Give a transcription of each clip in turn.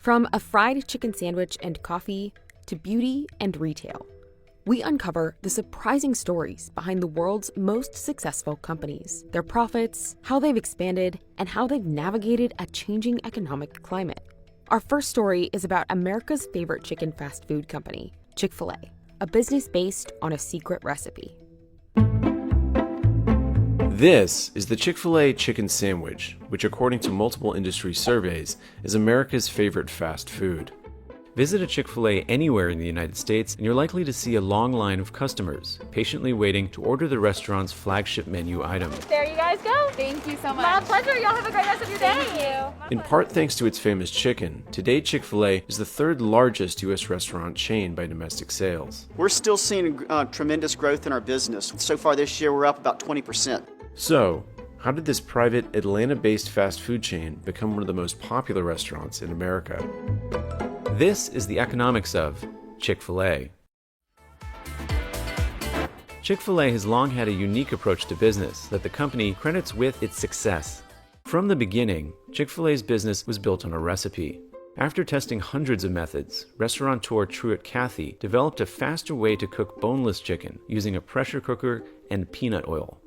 From a fried chicken sandwich and coffee to beauty and retail, we uncover the surprising stories behind the world's most successful companies, their profits, how they've expanded, and how they've navigated a changing economic climate. Our first story is about America's favorite chicken fast food company, Chick-fil-A, a business based on a secret recipe. This is the Chick-fil-A chicken sandwich, which according to multiple industry surveys, is America's favorite fast food. Visit a Chick-fil-A anywhere in the United States and you're likely to see a long line of customers patiently waiting to order the restaurant's flagship menu item. There you guys go. Thank you so much. My pleasure. Y'all have a great rest of your day. Thank you. In part thanks to its famous chicken, today Chick-fil-A is the third largest U.S. restaurant chain by domestic sales. We're still seeing tremendous growth in our business. So far this year, we're up about 20%. So, how did this private Atlanta-based fast food chain become one of the most popular restaurants in America? This is the economics of Chick-fil-A. Chick-fil-A has long had a unique approach to business that the company credits with its success. From the beginning, Chick-fil-A's business was built on a recipe. After testing hundreds of methods, restaurateur Truett Cathy developed a faster way to cook boneless chicken using a pressure cooker and peanut oil.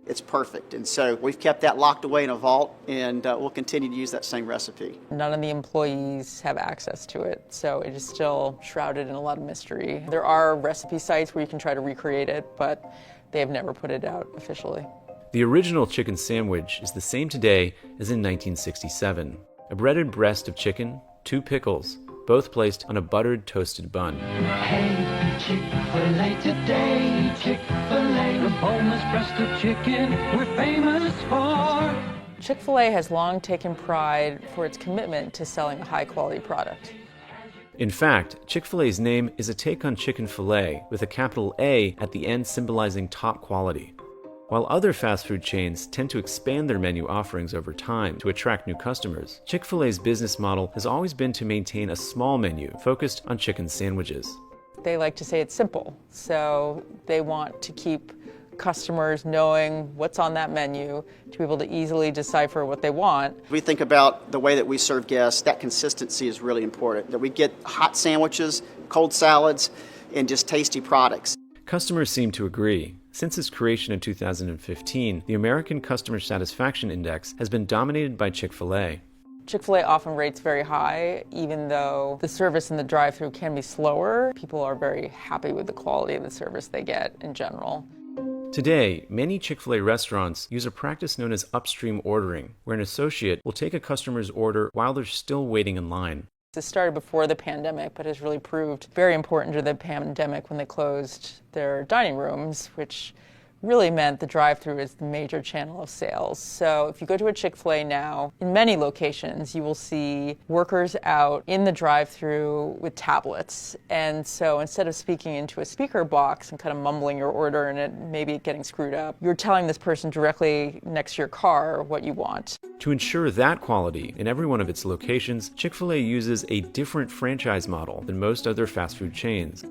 It's perfect, and so we've kept that locked away in a vault, and we'll continue to use that same recipe. None of the employees have access to it, so it is still shrouded in a lot of mystery. There are recipe sites where you can try to recreate it, but they have never put it out officially. The original chicken sandwich is the same today as in 1967. A breaded breast of chicken, 2 pickles, both placed on a buttered toasted bun. Hey, Chick-fil-A today, Chick-fil-A, the boneless breast of chicken we're famous for. Chick-fil-A has long taken pride for its commitment to selling a high-quality product. In fact, Chick-fil-A's name is a take on chicken filet with a capital A at the end symbolizing top quality. While other fast food chains tend to expand their menu offerings over time to attract new customers, Chick-fil-A's business model has always been to maintain a small menu focused on chicken sandwiches. They like to say it's simple, so they want to keep customers knowing what's on that menu to be able to easily decipher what they want. We think about the way that we serve guests. That consistency is really important, that we get hot sandwiches, cold salads, and just tasty products. Customers seem to agree. Since its creation in 2015, the American Customer Satisfaction Index has been dominated by Chick-fil-A. Chick-fil-A often rates very high, even though the service in the drive-thru can be slower. People are very happy with the quality of the service they get in general. Today, many Chick-fil-A restaurants use a practice known as upstream ordering, where an associate will take a customer's order while they're still waiting in line. This started before the pandemic, but has really proved very important during the pandemic when they closed their dining rooms, which really meant the drive-thru is the major channel of sales. So if you go to a Chick-fil-A now, in many locations, you will see workers out in the drive-thru with tablets. And so instead of speaking into a speaker box and kind of mumbling your order and it maybe getting screwed up, you're telling this person directly next to your car what you want. To ensure that quality in every one of its locations, Chick-fil-A uses a different franchise model than most other fast food chains.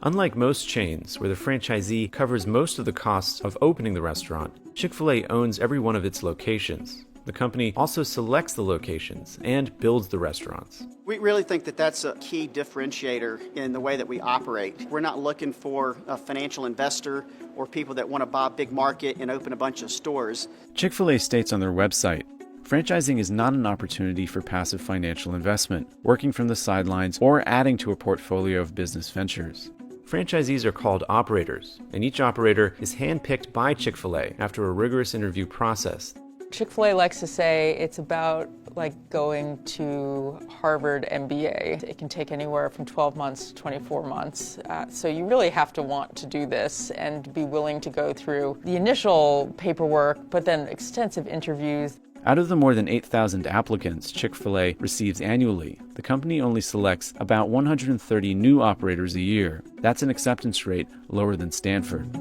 Unlike most chains, where the franchisee covers most of the costs of opening the restaurant, Chick-fil-A owns every one of its locations. The company also selects the locations and builds the restaurants. We really think that that's a key differentiator in the way that we operate. We're not looking for a financial investor or people that want to buy a big market and open a bunch of stores. Chick-fil-A states on their website, franchising is not an opportunity for passive financial investment, working from the sidelines, or adding to a portfolio of business ventures. Franchisees are called operators, and each operator is handpicked by Chick-fil-A after a rigorous interview process. Chick-fil-A likes to say it's about like going to Harvard MBA. It can take anywhere from 12 months to 24 months. So you really have to want to do this and be willing to go through the initial paperwork, but then extensive interviews. Out of the more than 8,000 applicants Chick-fil-A receives annually, the company only selects about 130 new operators a year. That's an acceptance rate lower than Stanford.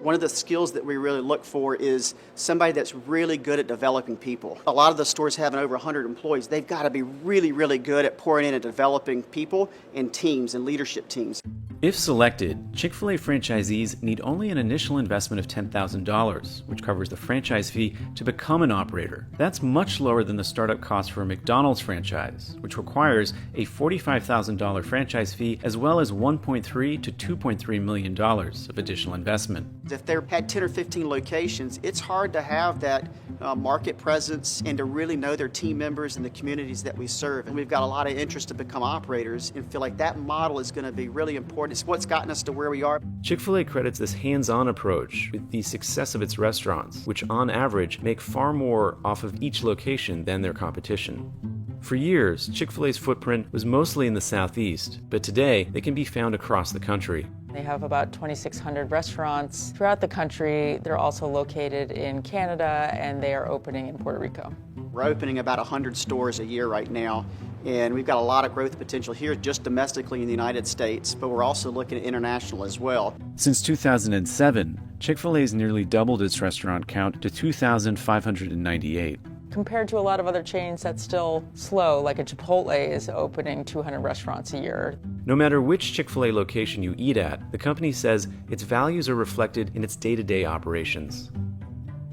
One of the skills that we really look for is somebody that's really good at developing people. A lot of the stores having over 100 employees, they've got to be really, really good at pouring in and developing people and teams and leadership teams. If selected, Chick-fil-A franchisees need only an initial investment of $10,000, which covers the franchise fee to become an operator. That's much lower than the startup cost for a McDonald's franchise, which requires a $45,000 franchise fee as well as $1.3 to $2.3 million of additional investment. If they had 10 or 15 locations, it's hard to have that market presence and to really know their team members and the communities that we serve. And we've got a lot of interest to become operators and feel like that model is going to be really important. It's what's gotten us to where we are. Chick-fil-A credits this hands-on approach with the success of its restaurants, which on average make far more off of each location than their competition. For years, Chick-fil-A's footprint was mostly in the Southeast, but today they can be found across the country. They have about 2,600 restaurants throughout the country. They're also located in Canada, and they are opening in Puerto Rico. We're opening about 100 stores a year right now, and we've got a lot of growth potential here just domestically in the United States, but we're also looking at international as well. Since 2007, Chick-fil-A has nearly doubled its restaurant count to 2,598. Compared to a lot of other chains, that's still slow, like a Chipotle is opening 200 restaurants a year. No matter which Chick-fil-A location you eat at, the company says its values are reflected in its day-to-day operations.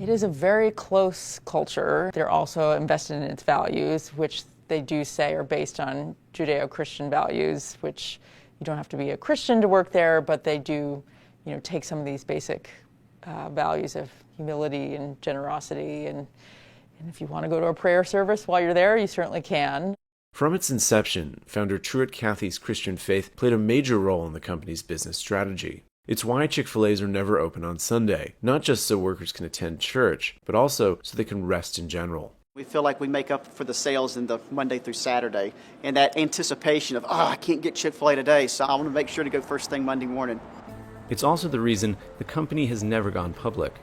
It is a very close culture. They're also invested in its values, which they do say are based on Judeo-Christian values, which you don't have to be a Christian to work there, but they do, take some of these basic values of humility and generosity. And if you want to go to a prayer service while you're there, you certainly can. From its inception, founder Truett Cathy's Christian faith played a major role in the company's business strategy. It's why Chick-fil-A's are never open on Sunday, not just so workers can attend church, but also so they can rest in general. We feel like we make up for the sales in the Monday through Saturday, and that anticipation of, I can't get Chick-fil-A today, so I want to make sure to go first thing Monday morning. It's also the reason the company has never gone public.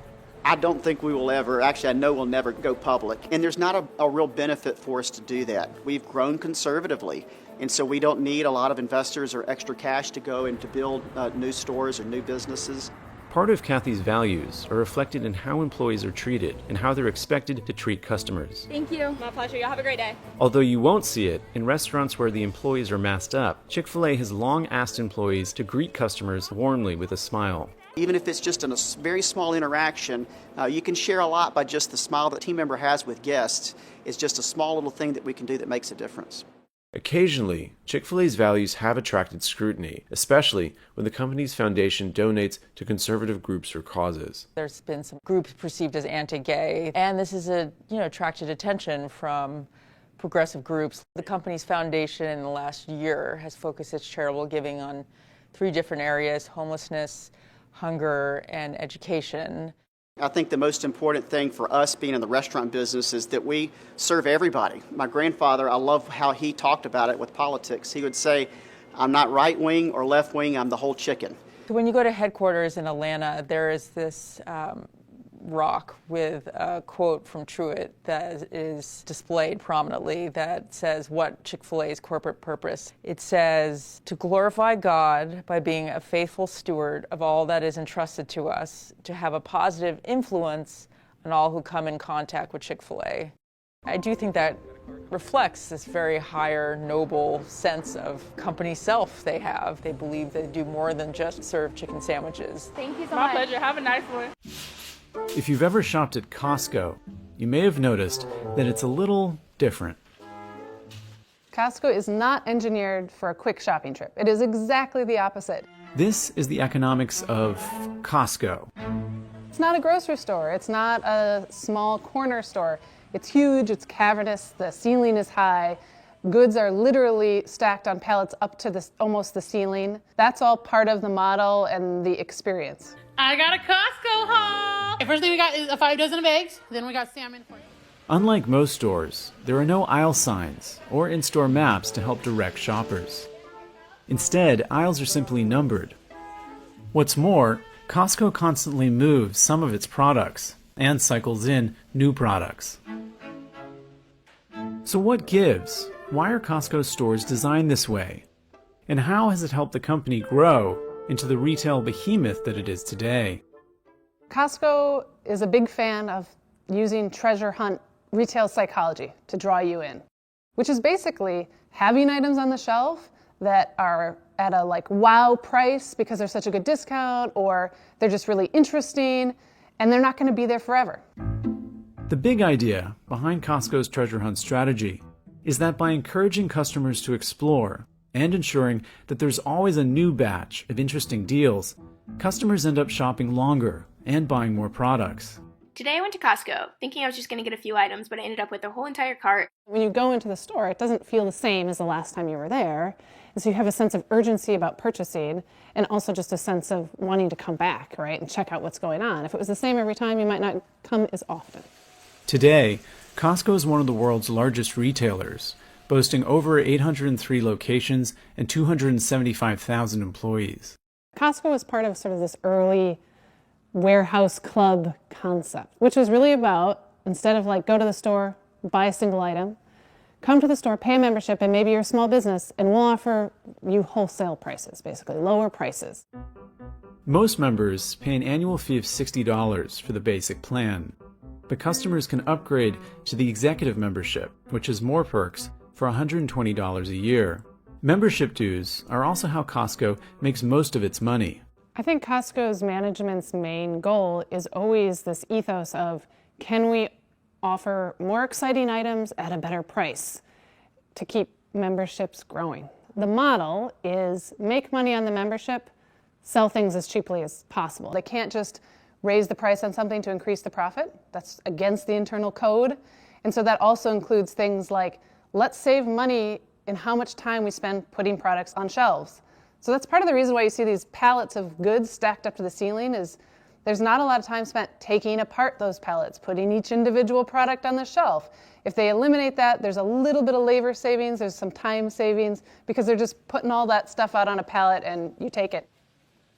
I don't think we will ever, actually I know we'll never go public, and there's not a real benefit for us to do that. We've grown conservatively, and so we don't need a lot of investors or extra cash to go and to build new stores or new businesses. Part of Cathy's values are reflected in how employees are treated and how they're expected to treat customers. Thank you. My pleasure. Y'all have a great day. Although you won't see it in restaurants where the employees are masked up, Chick-fil-A has long asked employees to greet customers warmly with a smile. Even if it's just in a very small interaction, you can share a lot by just the smile that a team member has with guests. It's just a small little thing that we can do that makes a difference. Occasionally, Chick-fil-A's values have attracted scrutiny, especially when the company's foundation donates to conservative groups or causes. There's been some groups perceived as anti-gay, and this has attracted attention from progressive groups. The company's foundation in the last year has focused its charitable giving on 3 different areas: homelessness, hunger, and education. I think the most important thing for us being in the restaurant business is that we serve everybody. My grandfather, I love how he talked about it with politics. He would say, I'm not right wing or left wing, I'm the whole chicken. When you go to headquarters in Atlanta, there is this rock with a quote from Truett that is displayed prominently that says what Chick-fil-A's corporate purpose. It says, to glorify God by being a faithful steward of all that is entrusted to us, to have a positive influence on all who come in contact with Chick-fil-A. I do think that reflects this very higher, noble sense of company self they have. They believe they do more than just serve chicken sandwiches. Thank you so much. My pleasure. Have a nice one. If you've ever shopped at Costco, you may have noticed that it's a little different. Costco is not engineered for a quick shopping trip. It is exactly the opposite. This is the economics of Costco. It's not a grocery store. It's not a small corner store. It's huge, it's cavernous, the ceiling is high. Goods are literally stacked on pallets up to almost the ceiling. That's all part of the model and the experience. I got a Costco haul. The first thing we got is a 5 dozen of eggs. Then we got salmon for you. Unlike most stores, there are no aisle signs or in-store maps to help direct shoppers. Instead, aisles are simply numbered. What's more, Costco constantly moves some of its products and cycles in new products. So what gives? Why are Costco stores designed this way? And how has it helped the company grow into the retail behemoth that it is today? Costco is a big fan of using treasure hunt retail psychology to draw you in, which is basically having items on the shelf that are at a like wow price because they're such a good discount, or they're just really interesting, and they're not going to be there forever. The big idea behind Costco's treasure hunt strategy is that by encouraging customers to explore and ensuring that there's always a new batch of interesting deals, customers end up shopping longer and buying more products. Today I went to Costco, thinking I was just going to get a few items, but I ended up with a whole entire cart. When you go into the store, it doesn't feel the same as the last time you were there. And so you have a sense of urgency about purchasing, and also just a sense of wanting to come back, right, and check out what's going on. If it was the same every time, you might not come as often. Today, Costco is one of the world's largest retailers, boasting over 803 locations and 275,000 employees. Costco was part of sort of this early warehouse club concept, which was really about, instead of like go to the store, buy a single item, come to the store, pay a membership, and maybe you're a small business, and we'll offer you wholesale prices, basically lower prices. Most members pay an annual fee of $60 for the basic plan, but customers can upgrade to the executive membership, which has more perks, for $120 a year. Membership dues are also how Costco makes most of its money. I think Costco's management's main goal is always this ethos of, can we offer more exciting items at a better price to keep memberships growing? The model is make money on the membership, sell things as cheaply as possible. They can't just raise the price on something to increase the profit. That's against the internal code. And so that also includes things like, let's save money in how much time we spend putting products on shelves. So that's part of the reason why you see these pallets of goods stacked up to the ceiling, is there's not a lot of time spent taking apart those pallets, putting each individual product on the shelf. If they eliminate that, there's a little bit of labor savings, there's some time savings, because they're just putting all that stuff out on a pallet and you take it.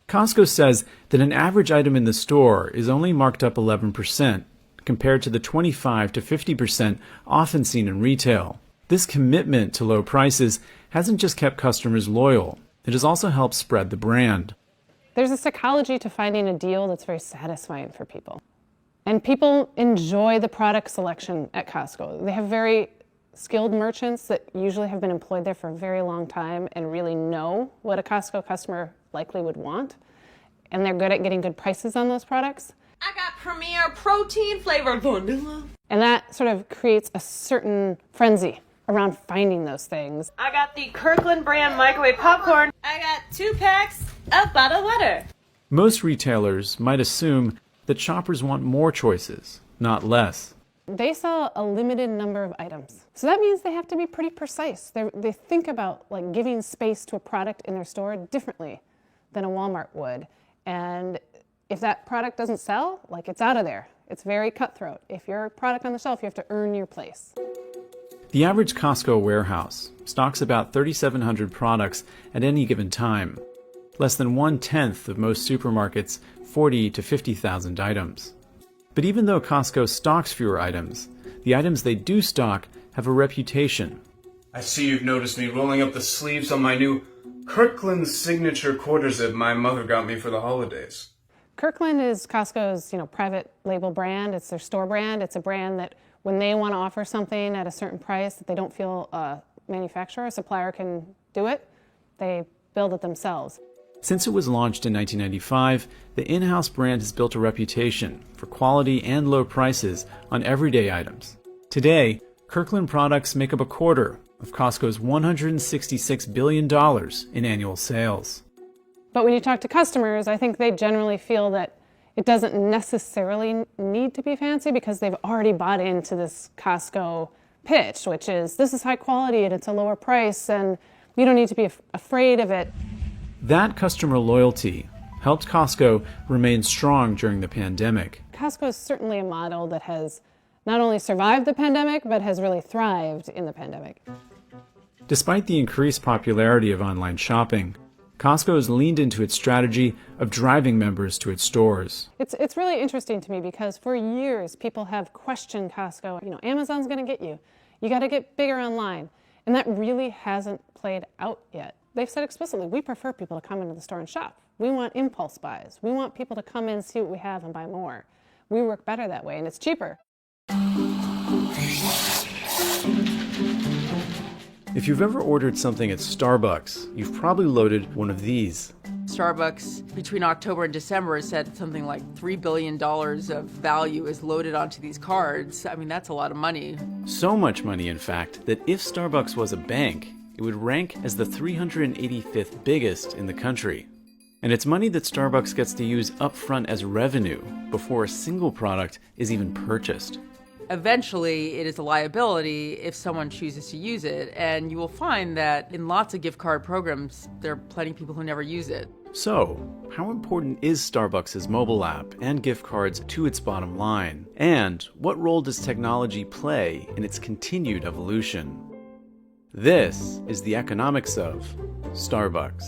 Costco says that an average item in the store is only marked up 11%, compared to the 25 to 50% often seen in retail. This commitment to low prices hasn't just kept customers loyal, it has also helped spread the brand. There's a psychology to finding a deal that's very satisfying for people. And people enjoy the product selection at Costco. They have very skilled merchants that usually have been employed there for a very long time and really know what a Costco customer likely would want. And they're good at getting good prices on those products. I got Premier Protein flavored vanilla. And that sort of creates a certain frenzy around finding those things. I got the Kirkland brand microwave popcorn. I got 2 packs of bottled water. Most retailers might assume that shoppers want more choices, not less. They sell a limited number of items. So that means they have to be pretty precise. They think about like giving space to a product in their store differently than a Walmart would. And if that product doesn't sell, like it's out of there. It's very cutthroat. If you're a product on the shelf, you have to earn your place. The average Costco warehouse stocks about 3,700 products at any given time, less than 1/10 of most supermarkets' 40 to 50,000 items. But even though Costco stocks fewer items, the items they do stock have a reputation. I see you've noticed me rolling up the sleeves on my new Kirkland signature quarter zip my mother got me for the holidays. Kirkland is Costco's, private label brand. It's their store brand. It's a brand that when they want to offer something at a certain price that they don't feel a manufacturer, a supplier can do it, they build it themselves. Since it was launched in 1995, the in-house brand has built a reputation for quality and low prices on everyday items. Today, Kirkland products make up a quarter of Costco's $166 billion in annual sales. But when you talk to customers, I think they generally feel that it doesn't necessarily need to be fancy because they've already bought into this Costco pitch, which is this is high quality and it's a lower price and you don't need to be afraid of it. That customer loyalty helped Costco remain strong during the pandemic. Costco is certainly a model that has not only survived the pandemic, but has really thrived in the pandemic. Despite the increased popularity of online shopping, Costco has leaned into its strategy of driving members to its stores. It's really interesting to me because for years people have questioned Costco. Amazon's going to get you. You got to get bigger online. And that really hasn't played out yet. They've said explicitly, we prefer people to come into the store and shop. We want impulse buys. We want people to come in, see what we have, and buy more. We work better that way, and it's cheaper. If you've ever ordered something at Starbucks, you've probably loaded one of these. Starbucks, between October and December, has said something like $3 billion of value is loaded onto these cards. I mean, that's a lot of money. So much money, in fact, that if Starbucks was a bank, it would rank as the 385th biggest in the country. And it's money that Starbucks gets to use upfront as revenue before a single product is even purchased. Eventually, it is a liability if someone chooses to use it, and you will find that in lots of gift card programs, there are plenty of people who never use it. So, how important is Starbucks' mobile app and gift cards to its bottom line? And what role does technology play in its continued evolution? This is the economics of Starbucks.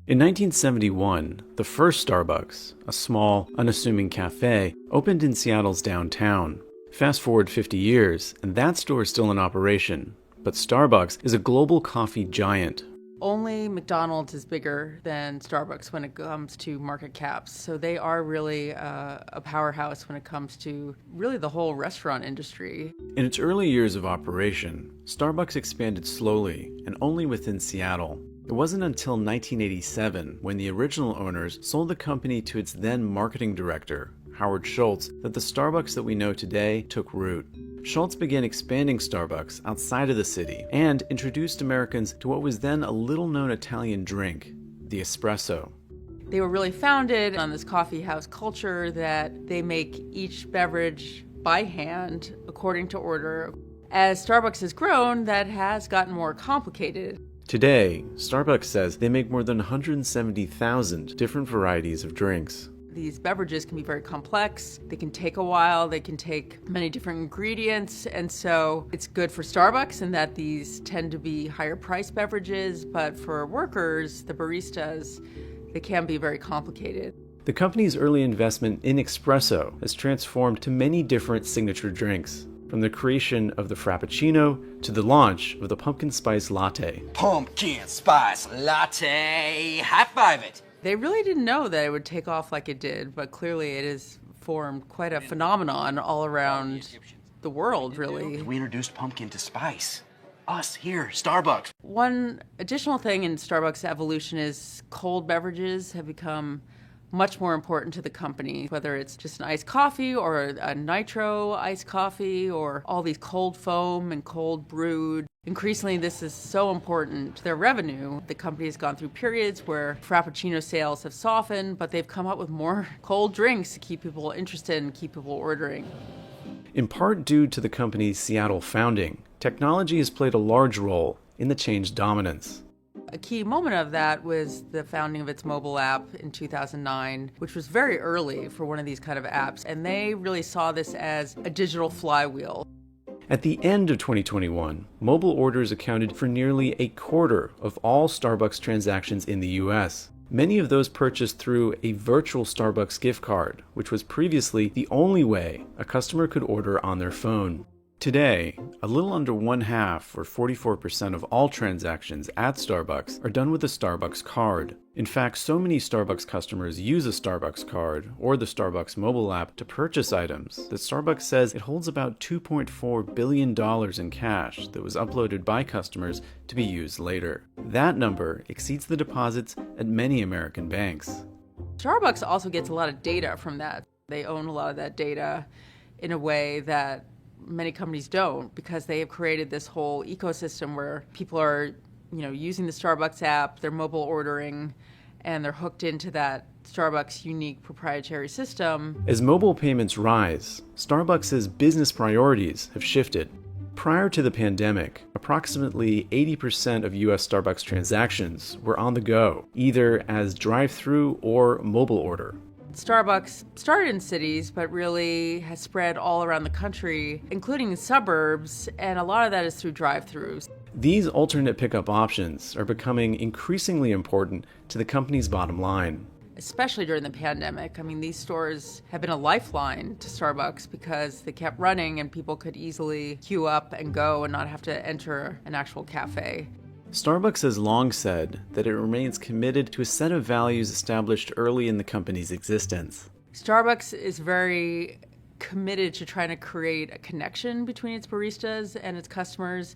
In 1971, the first Starbucks, a small, unassuming cafe, opened in Seattle's downtown. Fast forward 50 years, and that store is still in operation. But Starbucks is a global coffee giant. Only McDonald's is bigger than Starbucks when it comes to market caps. So they are really a powerhouse when it comes to really the whole restaurant industry. In its early years of operation, Starbucks expanded slowly and only within Seattle. It wasn't until 1987, when the original owners sold the company to its then marketing director, Howard Schultz, that the Starbucks that we know today took root. Schultz began expanding Starbucks outside of the city and introduced Americans to what was then a little-known Italian drink, the espresso. They were really founded on this coffee house culture that they make each beverage by hand, according to order. As Starbucks has grown, that has gotten more complicated. Today, Starbucks says they make more than 170,000 different varieties of drinks. These beverages can be very complex. They can take a while. They can take many different ingredients. And so it's good for Starbucks in that these tend to be higher priced beverages. But for workers, the baristas, they can be very complicated. The company's early investment in espresso has transformed to many different signature drinks, from the creation of the Frappuccino to the launch of the pumpkin spice latte. Pumpkin spice latte. High five it. They really didn't know that it would take off like it did, but clearly it has formed quite a phenomenon all around the world, really. We introduced pumpkin to spice. Us here, Starbucks. One additional thing in Starbucks' evolution is cold beverages have become much more important to the company, whether it's just an iced coffee or a nitro iced coffee or all these cold foam and cold brewed. Increasingly, this is so important to their revenue. The company has gone through periods where Frappuccino sales have softened, but they've come up with more cold drinks to keep people interested and keep people ordering. In part due to the company's Seattle founding, technology has played a large role in the change's dominance. A key moment of that was the founding of its mobile app in 2009, which was very early for one of these kind of apps, and they really saw this as a digital flywheel. At the end of 2021, mobile orders accounted for nearly a quarter of all Starbucks transactions in the US. Many of those purchased through a virtual Starbucks gift card, which was previously the only way a customer could order on their phone. Today, a little under 1/2 or 44% of all transactions at Starbucks are done with a Starbucks card. In fact, so many Starbucks customers use a Starbucks card or the Starbucks mobile app to purchase items that Starbucks says it holds about $2.4 billion in cash that was uploaded by customers to be used later. That number exceeds the deposits at many American banks. Starbucks also gets a lot of data from that. They own a lot of that data in a way that many companies don't, because they have created this whole ecosystem where people are, using the Starbucks app, they're mobile ordering, and they're hooked into that Starbucks unique proprietary system. As mobile payments rise, Starbucks' business priorities have shifted. Prior to the pandemic, approximately 80% of US Starbucks transactions were on the go, either as drive-through or mobile order. Starbucks started in cities, but really has spread all around the country, including in suburbs, and a lot of that is through drive-thrus. These alternate pickup options are becoming increasingly important to the company's bottom line. Especially during the pandemic. I mean, these stores have been a lifeline to Starbucks because they kept running and people could easily queue up and go and not have to enter an actual cafe. Starbucks has long said that it remains committed to a set of values established early in the company's existence. Starbucks is very committed to trying to create a connection between its baristas and its customers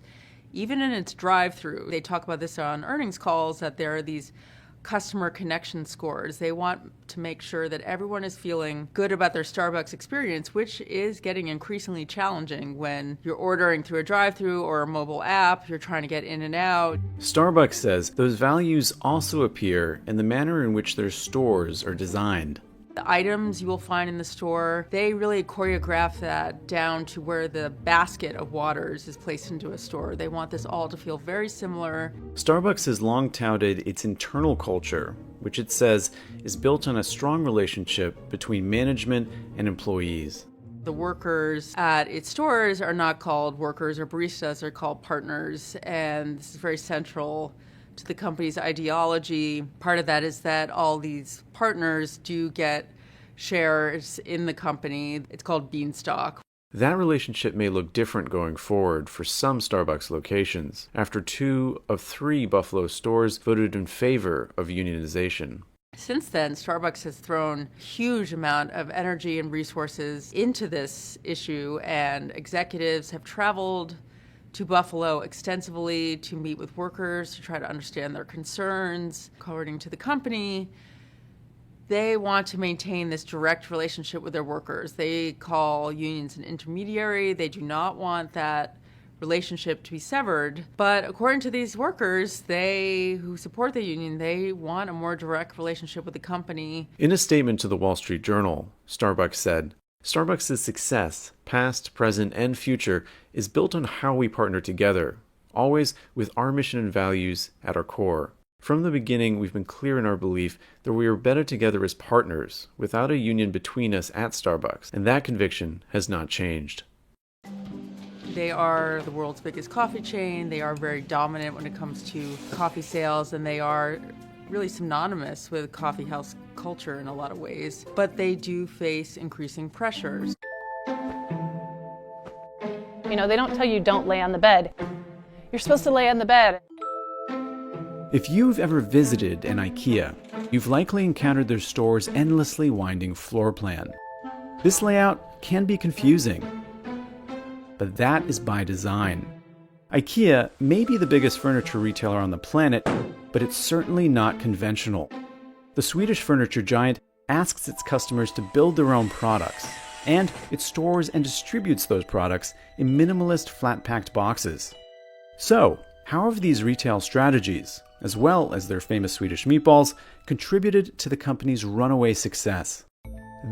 Even in its drive-through, they talk about this on earnings calls, that there are these customer connection scores. They want to make sure that everyone is feeling good about their Starbucks experience, which is getting increasingly challenging when you're ordering through a drive-thru or a mobile app, you're trying to get in and out. Starbucks says those values also appear in the manner in which their stores are designed. The items you will find in the store, they really choreograph that down to where the basket of waters is placed into a store. They want this all to feel very similar. Starbucks has long touted its internal culture, which it says is built on a strong relationship between management and employees. The workers at its stores are not called workers or baristas, they're called partners, and this is very central to the company's ideology. Part of that is that all these partners do get shares in the company. It's called Beanstalk. That relationship may look different going forward for some Starbucks locations, after 2 of 3 Buffalo stores voted in favor of unionization. Since then, Starbucks has thrown a huge amount of energy and resources into this issue, and executives have traveled to Buffalo extensively to meet with workers to try to understand their concerns. According to the company, they want to maintain this direct relationship with their workers. They call unions an intermediary. They do not want that relationship to be severed. But according to these workers, who support the union, they want a more direct relationship with the company. In a statement to the Wall Street Journal, Starbucks said, Starbucks' success, past, present, and future, is built on how we partner together, always with our mission and values at our core. From the beginning, we've been clear in our belief that we are better together as partners, without a union between us at Starbucks, and that conviction has not changed. They are the world's biggest coffee chain. They are very dominant when it comes to coffee sales, and they are really synonymous with coffee house culture in a lot of ways, but they do face increasing pressures. You know, they don't tell you don't lay on the bed. You're supposed to lay on the bed. If you've ever visited an IKEA, you've likely encountered their store's endlessly winding floor plan. This layout can be confusing, but that is by design. IKEA may be the biggest furniture retailer on the planet, but it's certainly not conventional. The Swedish furniture giant asks its customers to build their own products, and it stores and distributes those products in minimalist flat-packed boxes. So, how have these retail strategies, as well as their famous Swedish meatballs, contributed to the company's runaway success?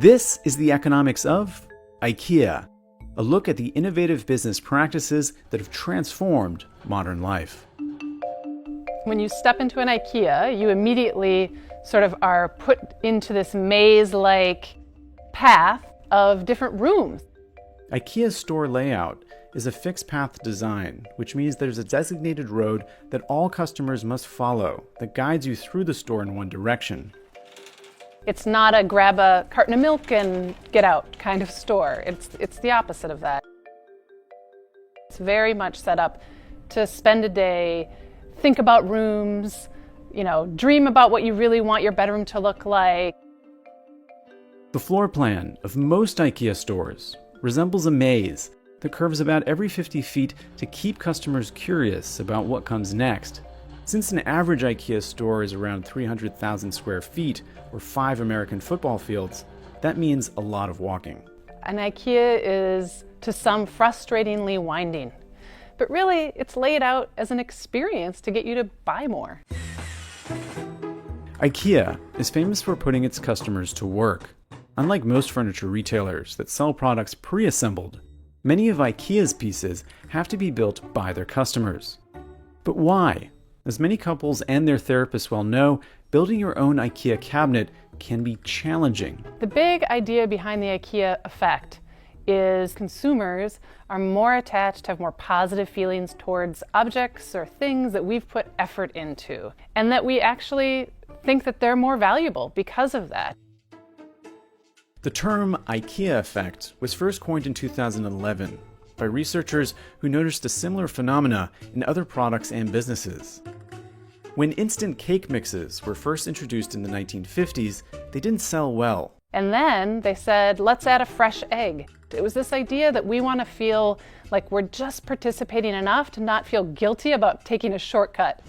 This is the economics of IKEA, a look at the innovative business practices that have transformed modern life. When you step into an IKEA, you immediately sort of are put into this maze-like path of different rooms. IKEA's store layout is a fixed path design, which means there's a designated road that all customers must follow that guides you through the store in one direction. It's not a grab a carton of milk and get out kind of store. It's the opposite of that. It's very much set up to spend a day, think about rooms, dream about what you really want your bedroom to look like. The floor plan of most IKEA stores resembles a maze that curves about every 50 feet to keep customers curious about what comes next. Since an average IKEA store is around 300,000 square feet, or 5 American football fields, that means a lot of walking. An IKEA is, to some, frustratingly winding. But really, it's laid out as an experience to get you to buy more. IKEA is famous for putting its customers to work. Unlike most furniture retailers that sell products pre-assembled, many of IKEA's pieces have to be built by their customers. But why? As many couples and their therapists well know, building your own IKEA cabinet can be challenging. The big idea behind the IKEA effect is consumers are more attached, have more positive feelings towards objects or things that we've put effort into, and that we actually think that they're more valuable because of that. The term IKEA effect was first coined in 2011 by researchers who noticed a similar phenomena in other products and businesses. When instant cake mixes were first introduced in the 1950s, they didn't sell well. And then they said, let's add a fresh egg. It was this idea that we want to feel like we're just participating enough to not feel guilty about taking a shortcut.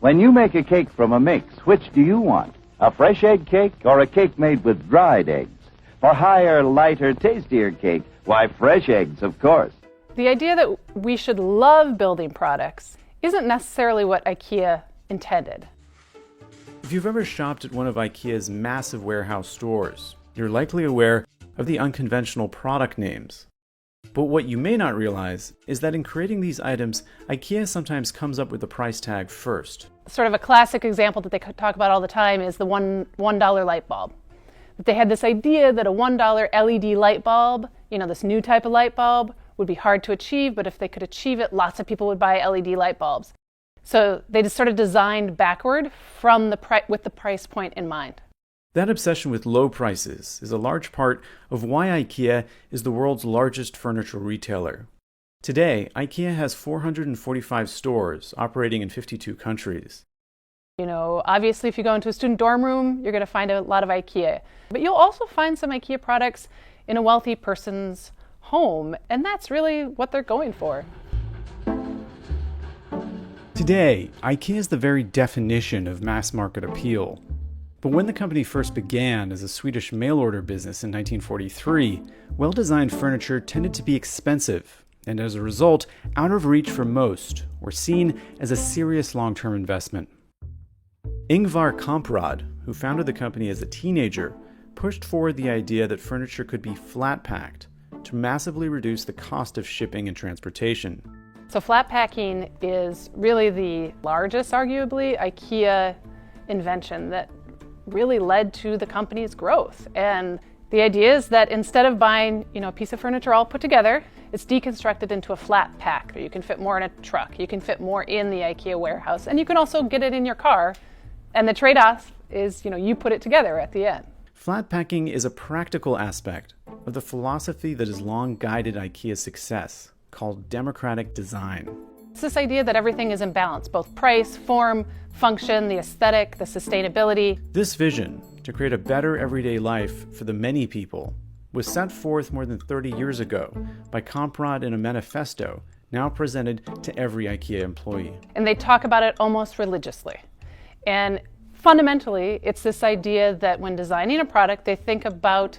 When you make a cake from a mix, which do you want? A fresh egg cake or a cake made with dried eggs? For higher, lighter, tastier cake, why, fresh eggs, of course. The idea that we should love building products isn't necessarily what IKEA intended. If you've ever shopped at one of IKEA's massive warehouse stores, you're likely aware of the unconventional product names. But what you may not realize is that in creating these items, IKEA sometimes comes up with the price tag first. Sort of a classic example that they talk about all the time is the $1 light bulb. They had this idea that a $1 LED light bulb, this new type of light bulb, would be hard to achieve, but if they could achieve it, lots of people would buy LED light bulbs. So they just sort of designed backward from with the price point in mind. That obsession with low prices is a large part of why IKEA is the world's largest furniture retailer. Today, IKEA has 445 stores operating in 52 countries. Obviously, if you go into a student dorm room, you're going to find a lot of IKEA. But you'll also find some IKEA products in a wealthy person's home, and that's really what they're going for. Today, IKEA is the very definition of mass market appeal. But when the company first began as a Swedish mail-order business in 1943, well-designed furniture tended to be expensive, and as a result, out of reach for most, or seen as a serious long-term investment. Ingvar Kamprad, who founded the company as a teenager, pushed forward the idea that furniture could be flat-packed to massively reduce the cost of shipping and transportation. So flat packing is really the largest, arguably, IKEA invention that really led to the company's growth. And the idea is that instead of buying, a piece of furniture all put together, it's deconstructed into a flat pack. You can fit more in a truck, you can fit more in the IKEA warehouse, and you can also get it in your car. And the trade-off is, you put it together at the end. Flat packing is a practical aspect of the philosophy that has long guided IKEA's success, called democratic design. It's this idea that everything is in balance, both price, form, function, the aesthetic, the sustainability. This vision, to create a better everyday life for the many people, was set forth more than 30 years ago by Kamprad in a manifesto now presented to every IKEA employee. And they talk about it almost religiously. And fundamentally, it's this idea that when designing a product, they think about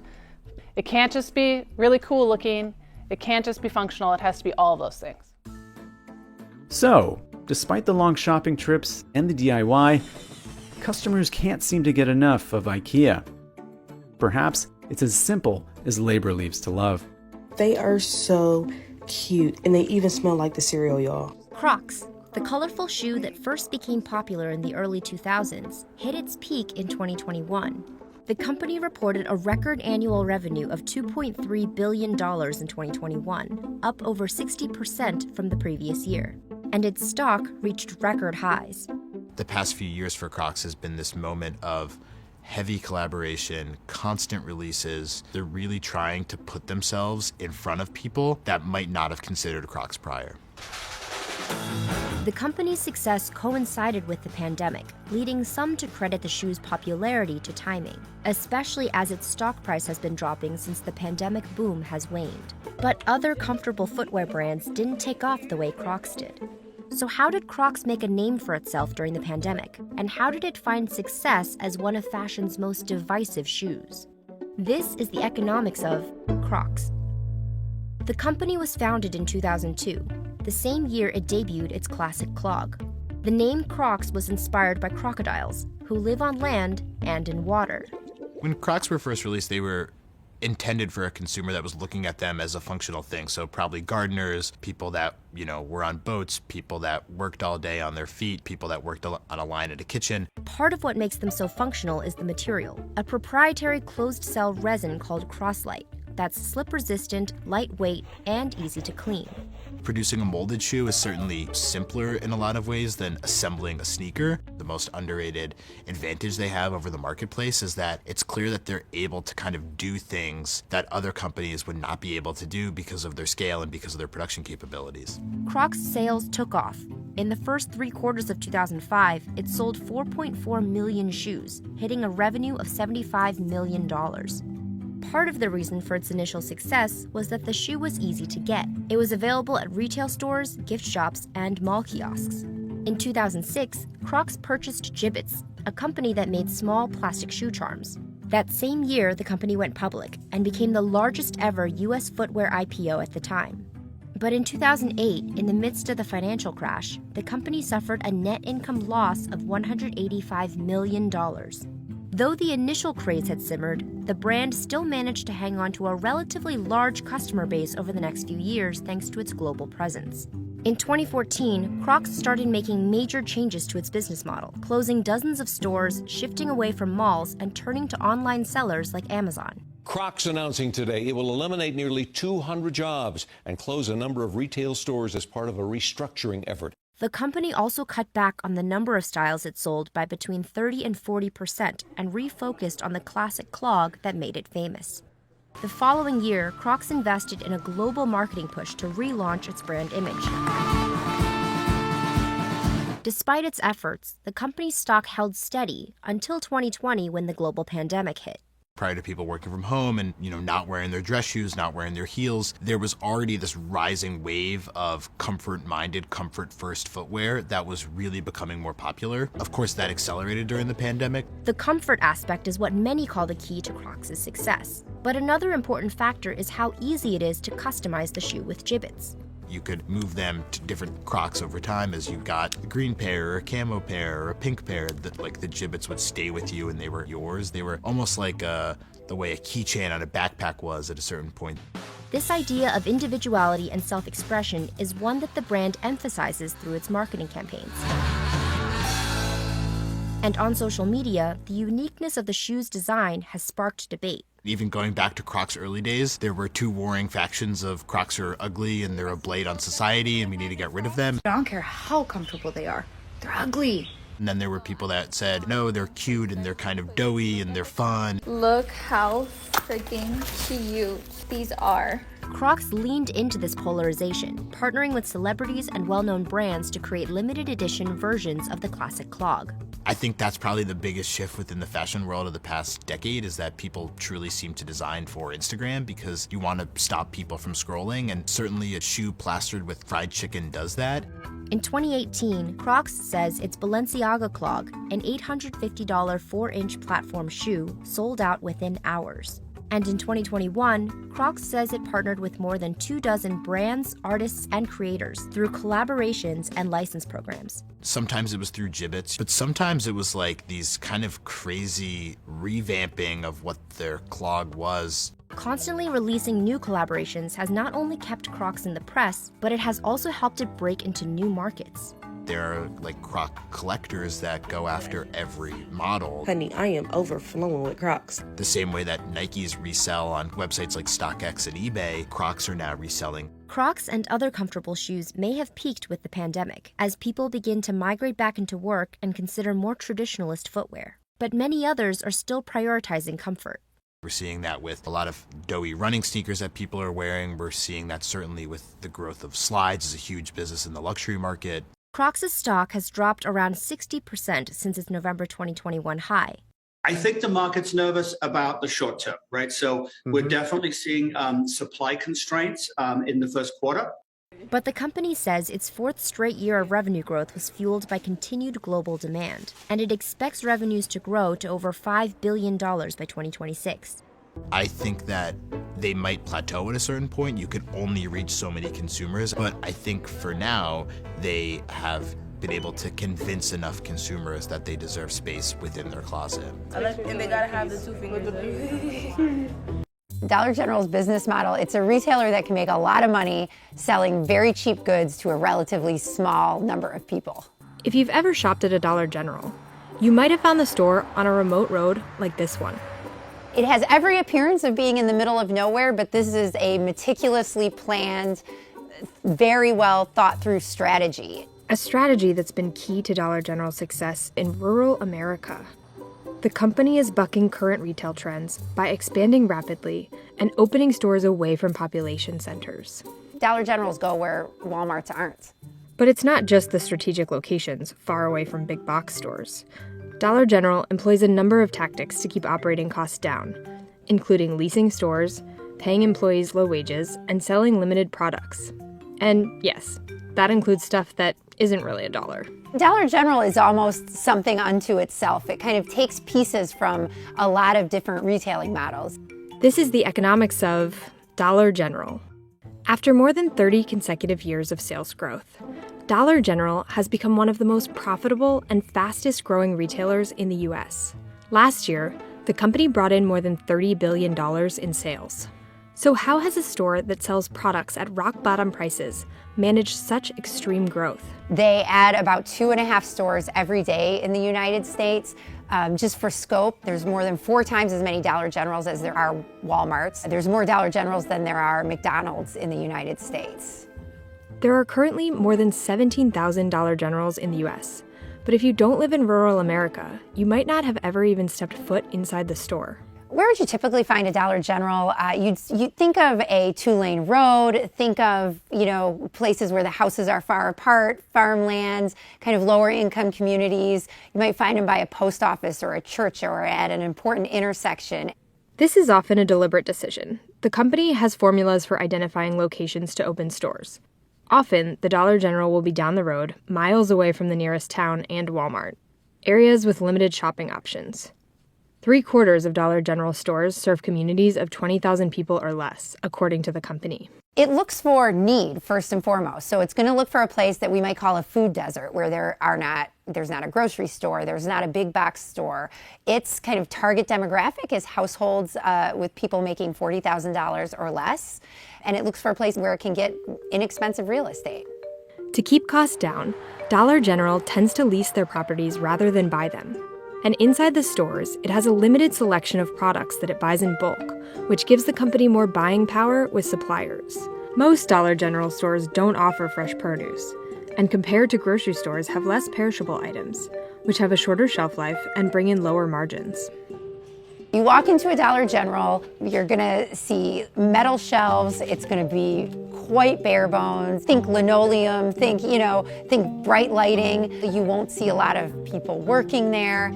it can't just be really cool looking, it can't just be functional, it has to be all of those things. So, despite the long shopping trips and the DIY, customers can't seem to get enough of IKEA. Perhaps it's as simple as labor leaves to love. They are so cute, and they even smell like the cereal, y'all. Crocs, the colorful shoe that first became popular in the early 2000s, hit its peak in 2021. The company reported a record annual revenue of $2.3 billion in 2021, up over 60% from the previous year. And its stock reached record highs. The past few years for Crocs has been this moment of heavy collaboration, constant releases. They're really trying to put themselves in front of people that might not have considered Crocs prior. The company's success coincided with the pandemic, leading some to credit the shoe's popularity to timing, especially as its stock price has been dropping since the pandemic boom has waned. But other comfortable footwear brands didn't take off the way Crocs did. So how did Crocs make a name for itself during the pandemic? And how did it find success as one of fashion's most divisive shoes? This is the economics of Crocs. The company was founded in 2002, the same year it debuted its classic clog. The name Crocs was inspired by crocodiles, who live on land and in water. When Crocs were first released, they were intended for a consumer that was looking at them as a functional thing. So probably gardeners, people that, were on boats, people that worked all day on their feet, people that worked on a line at a kitchen. Part of what makes them so functional is the material, a proprietary closed-cell resin called Crosslite that's slip-resistant, lightweight, and easy to clean. Producing a molded shoe is certainly simpler in a lot of ways than assembling a sneaker. The most underrated advantage they have over the marketplace is that it's clear that they're able to kind of do things that other companies would not be able to do because of their scale and because of their production capabilities. Crocs sales took off. In the first 3 quarters of 2005, it sold 4.4 million shoes, hitting a revenue of $75 million. Part of the reason for its initial success was that the shoe was easy to get. It was available at retail stores, gift shops, and mall kiosks. In 2006, Crocs purchased Jibbitz, a company that made small plastic shoe charms. That same year, the company went public and became the largest ever U.S. footwear IPO at the time. But in 2008, in the midst of the financial crash, the company suffered a net income loss of $185 million. Though the initial craze had simmered, the brand still managed to hang on to a relatively large customer base over the next few years thanks to its global presence. In 2014, Crocs started making major changes to its business model, closing dozens of stores, shifting away from malls, and turning to online sellers like Amazon. Crocs announcing today it will eliminate nearly 200 jobs and close a number of retail stores as part of a restructuring effort. The company also cut back on the number of styles it sold by between 30% and 40% and refocused on the classic clog that made it famous. The following year, Crocs invested in a global marketing push to relaunch its brand image. Despite its efforts, the company's stock held steady until 2020 when the global pandemic hit. Prior to people working from home and, not wearing their dress shoes, not wearing their heels, there was already this rising wave of comfort-minded, comfort-first footwear that was really becoming more popular. Of course, that accelerated during the pandemic. The comfort aspect is what many call the key to Crocs' success. But another important factor is how easy it is to customize the shoe with Jibbitz. You could move them to different Crocs over time as you got a green pair or a camo pair or a pink pair that the Jibbitz would stay with you and they were yours. They were almost like the way a keychain on a backpack was at a certain point. This idea of individuality and self-expression is one that the brand emphasizes through its marketing campaigns. And on social media, the uniqueness of the shoe's design has sparked debate. Even going back to Crocs' early days, there were 2 warring factions of Crocs are ugly and they're a blight on society and we need to get rid of them. I don't care how comfortable they are. They're ugly. And then there were people that said, no, they're cute and they're kind of doughy and they're fun. Look how freaking cute these are. Crocs leaned into this polarization, partnering with celebrities and well-known brands to create limited edition versions of the classic clog. I think that's probably the biggest shift within the fashion world of the past decade is that people truly seem to design for Instagram because you want to stop people from scrolling, and certainly a shoe plastered with fried chicken does that. In 2018, Crocs says its Balenciaga clog, an $850 4-inch platform shoe, sold out within hours. And in 2021, Crocs says it partnered with more than 24 brands, artists, and creators through collaborations and license programs. Sometimes it was through Jibbitz, but sometimes it was like these kind of crazy revamping of what their clog was. Constantly releasing new collaborations has not only kept Crocs in the press, but it has also helped it break into new markets. There are Croc collectors that go after every model. Honey, I am overflowing with Crocs. The same way that Nikes resell on websites like StockX and eBay, Crocs are now reselling. Crocs and other comfortable shoes may have peaked with the pandemic, as people begin to migrate back into work and consider more traditionalist footwear. But many others are still prioritizing comfort. We're seeing that with a lot of doughy running sneakers that people are wearing. We're seeing that certainly with the growth of slides as a huge business in the luxury market. Crocs' stock has dropped around 60% since its November 2021 high. I think the market's nervous about the short term, right? So we're definitely seeing supply constraints in the first quarter. But the company says its 4th straight year of revenue growth was fueled by continued global demand, and it expects revenues to grow to over $5 billion by 2026. I think that they might plateau at a certain point. You could only reach so many consumers, but I think for now they have been able to convince enough consumers that they deserve space within their closet. And they gotta have the 2 fingers. Dollar General's business model, it's a retailer that can make a lot of money selling very cheap goods to a relatively small number of people. If you've ever shopped at a Dollar General, you might have found the store on a remote road like this one. It has every appearance of being in the middle of nowhere, but this is a meticulously planned very well thought through strategy. A strategy that's been key to Dollar General's success in rural America. The company is bucking current retail trends by expanding rapidly and opening stores away from population centers. Dollar Generals go where Walmarts aren't. But it's not just the strategic locations far away from big box stores. Dollar General employs a number of tactics to keep operating costs down, including leasing stores, paying employees low wages, and selling limited products. And yes, that includes stuff that isn't really a dollar. Dollar General is almost something unto itself. It kind of takes pieces from a lot of different retailing models. This is the economics of Dollar General. After more than 30 consecutive years of sales growth, Dollar General has become one of the most profitable and fastest growing retailers in the U.S. Last year, the company brought in more than $30 billion in sales. So how has a store that sells products at rock bottom prices managed such extreme growth? They add about 2.5 stores every day in the United States. Just for scope, there's more than 4 times as many Dollar Generals as there are Walmarts. There's more Dollar Generals than there are McDonald's in the United States. There are currently more than 17,000 Dollar Generals in the U.S. But if you don't live in rural America, you might not have ever even stepped foot inside the store. Where would you typically find a Dollar General? You'd think of a 2-lane road, think of, places where the houses are far apart, farmlands, kind of lower income communities. You might find them by a post office or a church or at an important intersection. This is often a deliberate decision. The company has formulas for identifying locations to open stores. Often, the Dollar General will be down the road, miles away from the nearest town and Walmart, areas with limited shopping options. 3/4 of Dollar General stores serve communities of 20,000 people or less, according to the company. It looks for need, first and foremost. So it's going to look for a place that we might call a food desert, where there's not a grocery store, there's not a big box store. Its kind of target demographic is households with people making $40,000 or less. And it looks for a place where it can get inexpensive real estate. To keep costs down, Dollar General tends to lease their properties rather than buy them. And inside the stores, it has a limited selection of products that it buys in bulk, which gives the company more buying power with suppliers. Most Dollar General stores don't offer fresh produce, and compared to grocery stores have less perishable items, which have a shorter shelf life and bring in lower margins. You walk into a Dollar General, you're gonna see metal shelves. It's gonna be quite bare bones. Think linoleum, think bright lighting. You won't see a lot of people working there.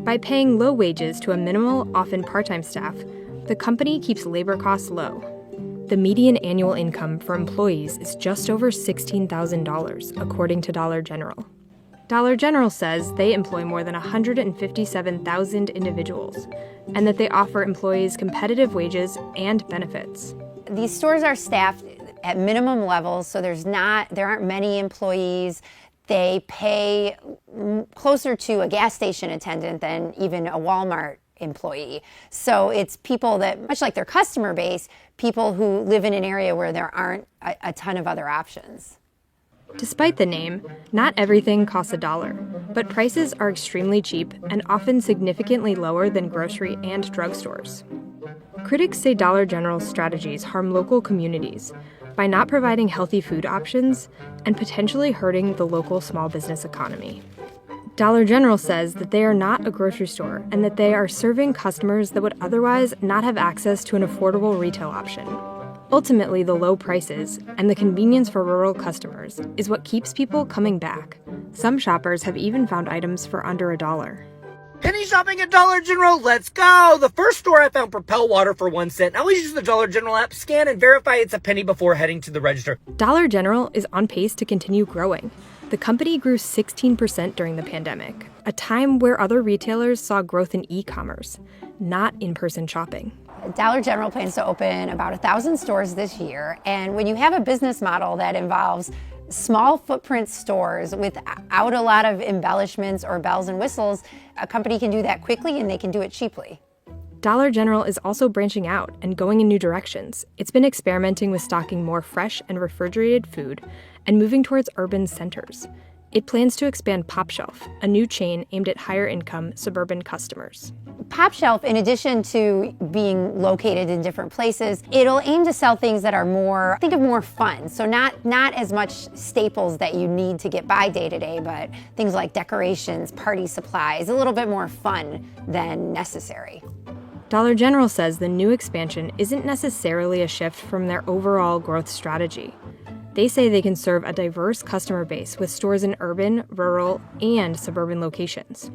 By paying low wages to a minimal, often part-time staff, the company keeps labor costs low. The median annual income for employees is just over $16,000, according to Dollar General. Dollar General says they employ more than 157,000 individuals, and that they offer employees competitive wages and benefits. These stores are staffed at minimum levels, so there aren't many employees. They pay closer to a gas station attendant than even a Walmart employee. So it's people that, much like their customer base, people who live in an area where there aren't a ton of other options. Despite the name, not everything costs $1, but prices are extremely cheap and often significantly lower than grocery and drugstores. Critics say Dollar General's strategies harm local communities by not providing healthy food options and potentially hurting the local small business economy. Dollar General says that they are not a grocery store and that they are serving customers that would otherwise not have access to an affordable retail option. Ultimately, the low prices and the convenience for rural customers is what keeps people coming back. Some shoppers have even found items for under $1. Penny shopping at Dollar General, let's go! The first store I found Propel water for 1 cent. I always use the Dollar General app, scan and verify it's a penny before heading to the register. Dollar General is on pace to continue growing. The company grew 16% during the pandemic, a time where other retailers saw growth in e-commerce, not in-person shopping. Dollar General plans to open about 1,000 stores this year, and when you have a business model that involves small footprint stores without a lot of embellishments or bells and whistles, a company can do that quickly and they can do it cheaply. Dollar General is also branching out and going in new directions. It's been experimenting with stocking more fresh and refrigerated food and moving towards urban centers. It plans to expand pOpshelf, a new chain aimed at higher-income suburban customers. pOpshelf, in addition to being located in different places, it'll aim to sell things that are more, think of more fun. So not as much staples that you need to get by day to day, but things like decorations, party supplies, a little bit more fun than necessary. Dollar General says the new expansion isn't necessarily a shift from their overall growth strategy. They say they can serve a diverse customer base with stores in urban, rural, and suburban locations.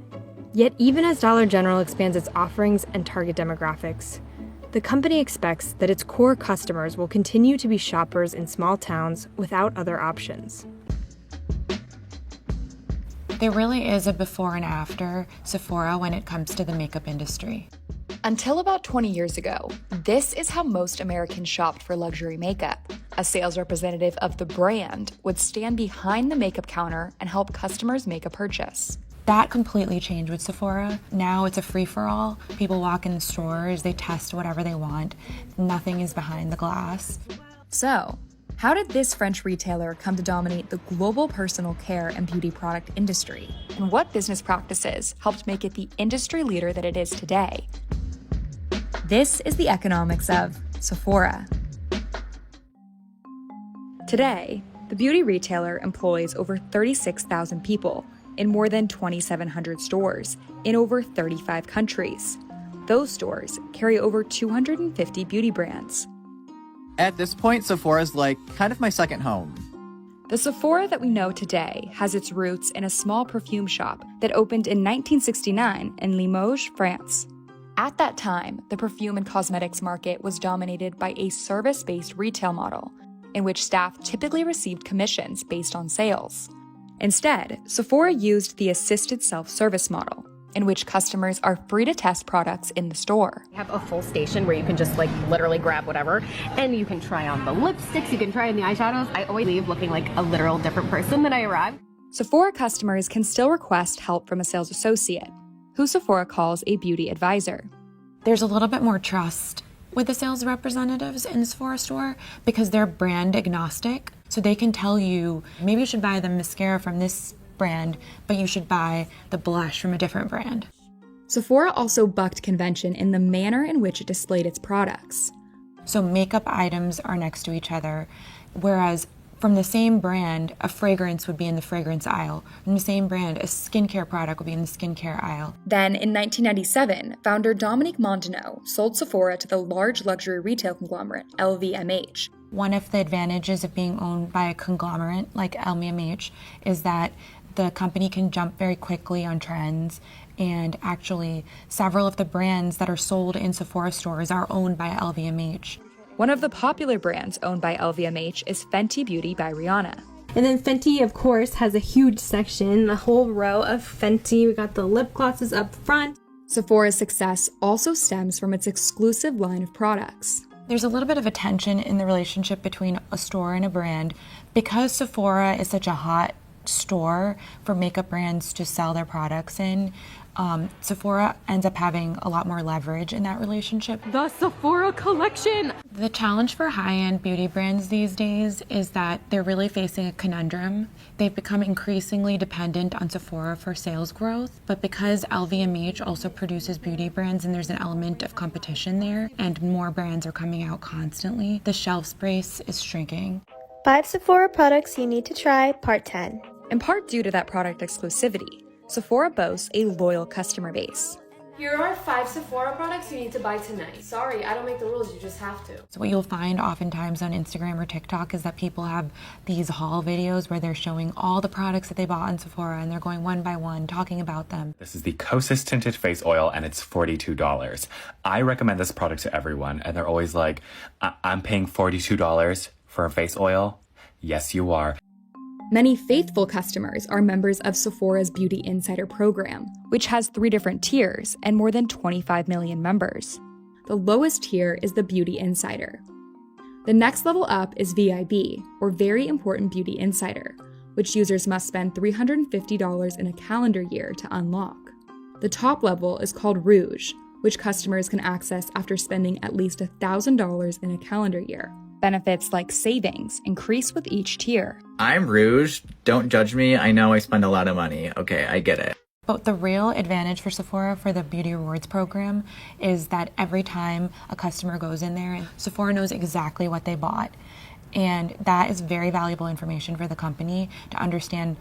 Yet even as Dollar General expands its offerings and target demographics, the company expects that its core customers will continue to be shoppers in small towns without other options. There really is a before and after Sephora when it comes to the makeup industry. Until about 20 years ago, this is how most Americans shopped for luxury makeup. A sales representative of the brand would stand behind the makeup counter and help customers make a purchase. That completely changed with Sephora. Now it's a free-for-all. People walk in the stores, they test whatever they want. Nothing is behind the glass. So, how did this French retailer come to dominate the global personal care and beauty product industry? And what business practices helped make it the industry leader that it is today? This is the economics of Sephora. Today, the beauty retailer employs over 36,000 people in more than 2,700 stores in over 35 countries. Those stores carry over 250 beauty brands. At this point, Sephora's like kind of my second home. The Sephora that we know today has its roots in a small perfume shop that opened in 1969 in Limoges, France. At that time, the perfume and cosmetics market was dominated by a service-based retail model, in which staff typically received commissions based on sales. Instead, Sephora used the assisted self-service model, in which customers are free to test products in the store. We have a full station where you can just literally grab whatever, and you can try on the lipsticks, you can try on the eyeshadows. I always leave looking like a literal different person when I arrive. Sephora customers can still request help from a sales associate, who Sephora calls a beauty advisor. There's a little bit more trust with the sales representatives in the Sephora store because they're brand agnostic. So they can tell you, maybe you should buy the mascara from this brand, but you should buy the blush from a different brand. Sephora also bucked convention in the manner in which it displayed its products. So makeup items are next to each other, whereas from the same brand, a fragrance would be in the fragrance aisle. From the same brand, a skincare product would be in the skincare aisle. Then, in 1997, founder Dominique Mondineau sold Sephora to the large luxury retail conglomerate LVMH. One of the advantages of being owned by a conglomerate like LVMH is that the company can jump very quickly on trends, and actually several of the brands that are sold in Sephora stores are owned by LVMH. One of the popular brands owned by LVMH is Fenty Beauty by Rihanna. And then Fenty, of course, has a huge section, a whole row of Fenty. We got the lip glosses up front. Sephora's success also stems from its exclusive line of products. There's a little bit of a tension in the relationship between a store and a brand. Because Sephora is such a hot store for makeup brands to sell their products in, Sephora ends up having a lot more leverage in that relationship. The Sephora collection! The challenge for high-end beauty brands these days is that they're really facing a conundrum. They've become increasingly dependent on Sephora for sales growth, but because LVMH also produces beauty brands and there's an element of competition there, and more brands are coming out constantly, the shelf space is shrinking. 5 Sephora products you need to try, Part 10. In part due to that product exclusivity, Sephora boasts a loyal customer base. Here are 5 Sephora products you need to buy tonight. Sorry, I don't make the rules, you just have to. So what you'll find oftentimes on Instagram or TikTok is that people have these haul videos where they're showing all the products that they bought on Sephora and they're going one by one, talking about them. This is the Kosas Tinted Face Oil and it's $42. I recommend this product to everyone and they're always like, I'm paying $42 for a face oil? Yes, you are. Many faithful customers are members of Sephora's Beauty Insider program, which has 3 different tiers and more than 25 million members. The lowest tier is the Beauty Insider. The next level up is VIB, or Very Important Beauty Insider, which users must spend $350 in a calendar year to unlock. The top level is called Rouge, which customers can access after spending at least $1,000 in a calendar year. Benefits like savings increase with each tier. I'm Rouge. Don't judge me. I know I spend a lot of money. Okay, I get it. But the real advantage for Sephora for the Beauty Rewards program is that every time a customer goes in there, Sephora knows exactly what they bought. And that is very valuable information for the company to understand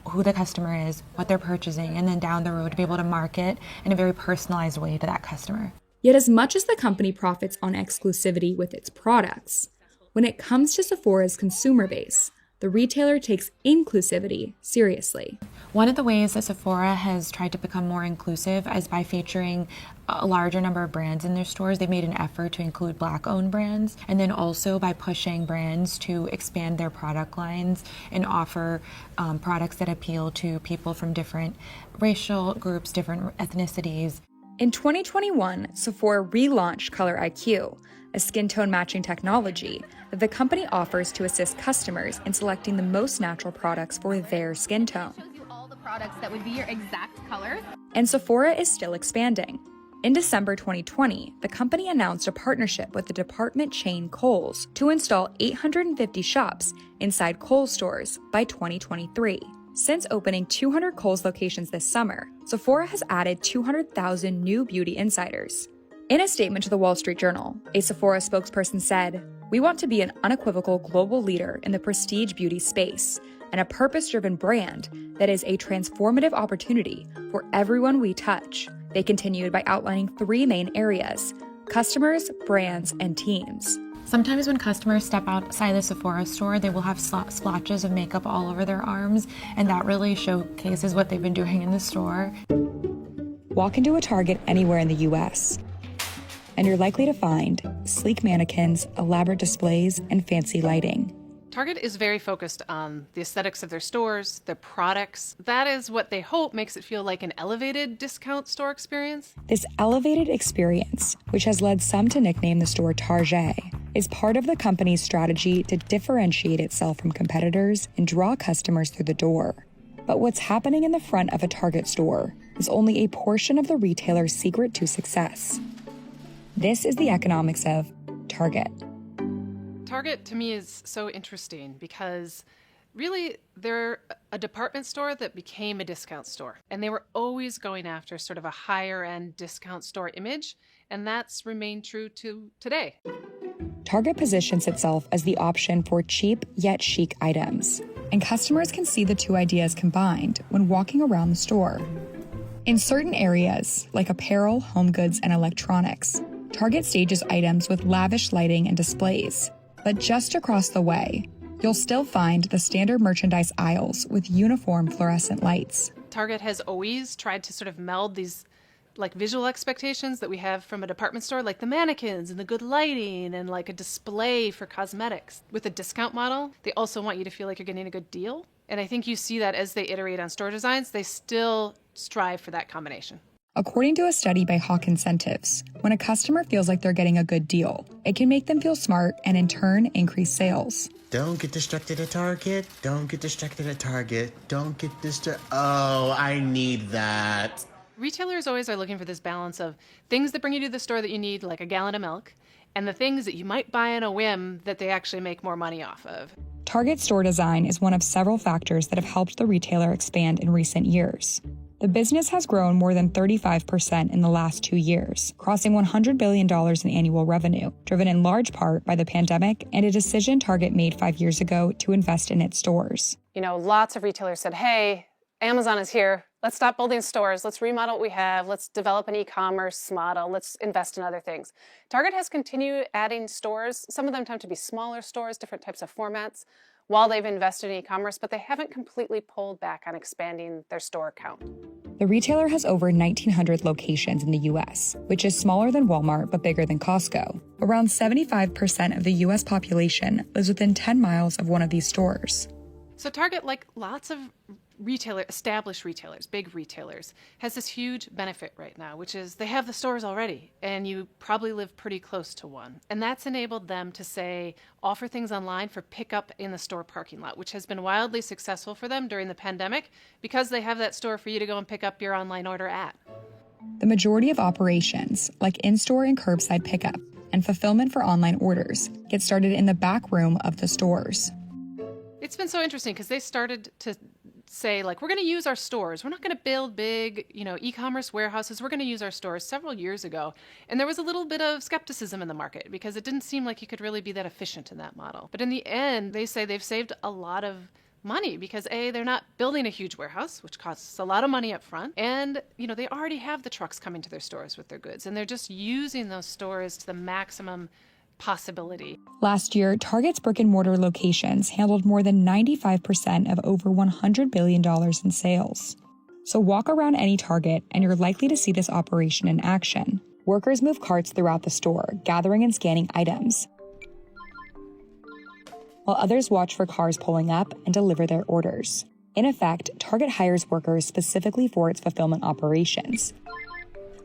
who the customer is, what they're purchasing, and then down the road to be able to market in a very personalized way to that customer. Yet as much as the company profits on exclusivity with its products, when it comes to Sephora's consumer base, the retailer takes inclusivity seriously. One of the ways that Sephora has tried to become more inclusive is by featuring a larger number of brands in their stores. They've made an effort to include Black-owned brands, and then also by pushing brands to expand their product lines and offer products that appeal to people from different racial groups, different ethnicities. In 2021, Sephora relaunched Color IQ, a skin tone matching technology that the company offers to assist customers in selecting the most natural products for their skin tone. All the products that would be your exact color. And Sephora is still expanding. In December 2020, the company announced a partnership with the department chain Kohl's to install 850 shops inside Kohl's stores by 2023. Since opening 200 Kohl's locations this summer, Sephora has added 200,000 new beauty insiders. In a statement to the Wall Street Journal, a Sephora spokesperson said, "We want to be an unequivocal global leader in the prestige beauty space and a purpose-driven brand that is a transformative opportunity for everyone we touch." They continued by outlining 3 main areas: customers, brands, and teams. Sometimes when customers step outside the Sephora store, they will have splotches of makeup all over their arms, and that really showcases what they've been doing in the store. Walk into a Target anywhere in the US, and you're likely to find sleek mannequins, elaborate displays, and fancy lighting. Target is very focused on the aesthetics of their stores, their products. That is what they hope makes it feel like an elevated discount store experience. This elevated experience, which has led some to nickname the store Target, is part of the company's strategy to differentiate itself from competitors and draw customers through the door. But what's happening in the front of a Target store is only a portion of the retailer's secret to success. This is the economics of Target. Target to me is so interesting because really they're a department store that became a discount store. And they were always going after sort of a higher end discount store image. And that's remained true to today. Target positions itself as the option for cheap yet chic items. And customers can see the two ideas combined when walking around the store. In certain areas, like apparel, home goods, and electronics, Target stages items with lavish lighting and displays. But just across the way, you'll still find the standard merchandise aisles with uniform fluorescent lights. Target has always tried to sort of meld these like visual expectations that we have from a department store, like the mannequins and the good lighting and like a display for cosmetics. With a discount model, they also want you to feel like you're getting a good deal. And I think you see that as they iterate on store designs, they still strive for that combination. According to a study by Hawk Incentives, when a customer feels like they're getting a good deal, it can make them feel smart and in turn increase sales. Don't get distracted at Target. Don't get distracted at Target. Don't get distracted. Oh, I need that. Retailers always are looking for this balance of things that bring you to the store that you need, like a gallon of milk, and the things that you might buy on a whim that they actually make more money off of. Target store design is one of several factors that have helped the retailer expand in recent years. The business has grown more than 35% in the last 2 years, crossing $100 billion in annual revenue, driven in large part by the pandemic and a decision Target made 5 years ago to invest in its stores. You know, lots of retailers said, hey, Amazon is here. Let's stop building stores. Let's remodel what we have. Let's develop an e-commerce model. Let's invest in other things. Target has continued adding stores. Some of them tend to be smaller stores, different types of formats, while they've invested in e-commerce, but they haven't completely pulled back on expanding their store count. The retailer has over 1,900 locations in the U.S., which is smaller than Walmart but bigger than Costco. Around 75% of the U.S. population lives within 10 miles of one of these stores. So Target, like lots of established retailers, big retailers, has this huge benefit right now, which is they have the stores already, and you probably live pretty close to one. And that's enabled them to say, offer things online for pickup in the store parking lot, which has been wildly successful for them during the pandemic because they have that store for you to go and pick up your online order at. The majority of operations, like in-store and curbside pickup, and fulfillment for online orders get started in the back room of the stores. It's been so interesting because they started to say, like, we're going to use our stores. We're not going to build big, e-commerce warehouses. We're going to use our stores several years ago. And there was a little bit of skepticism in the market because it didn't seem like you could really be that efficient in that model. But in the end, they say they've saved a lot of money because A, they're not building a huge warehouse, which costs a lot of money up front. And, they already have the trucks coming to their stores with their goods. And they're just using those stores to the maximum possibility. Last year, Target's brick-and-mortar locations handled more than 95% of over $100 billion in sales. So walk around any Target and you're likely to see this operation in action. Workers move carts throughout the store, gathering and scanning items, while others watch for cars pulling up and deliver their orders. In effect, Target hires workers specifically for its fulfillment operations.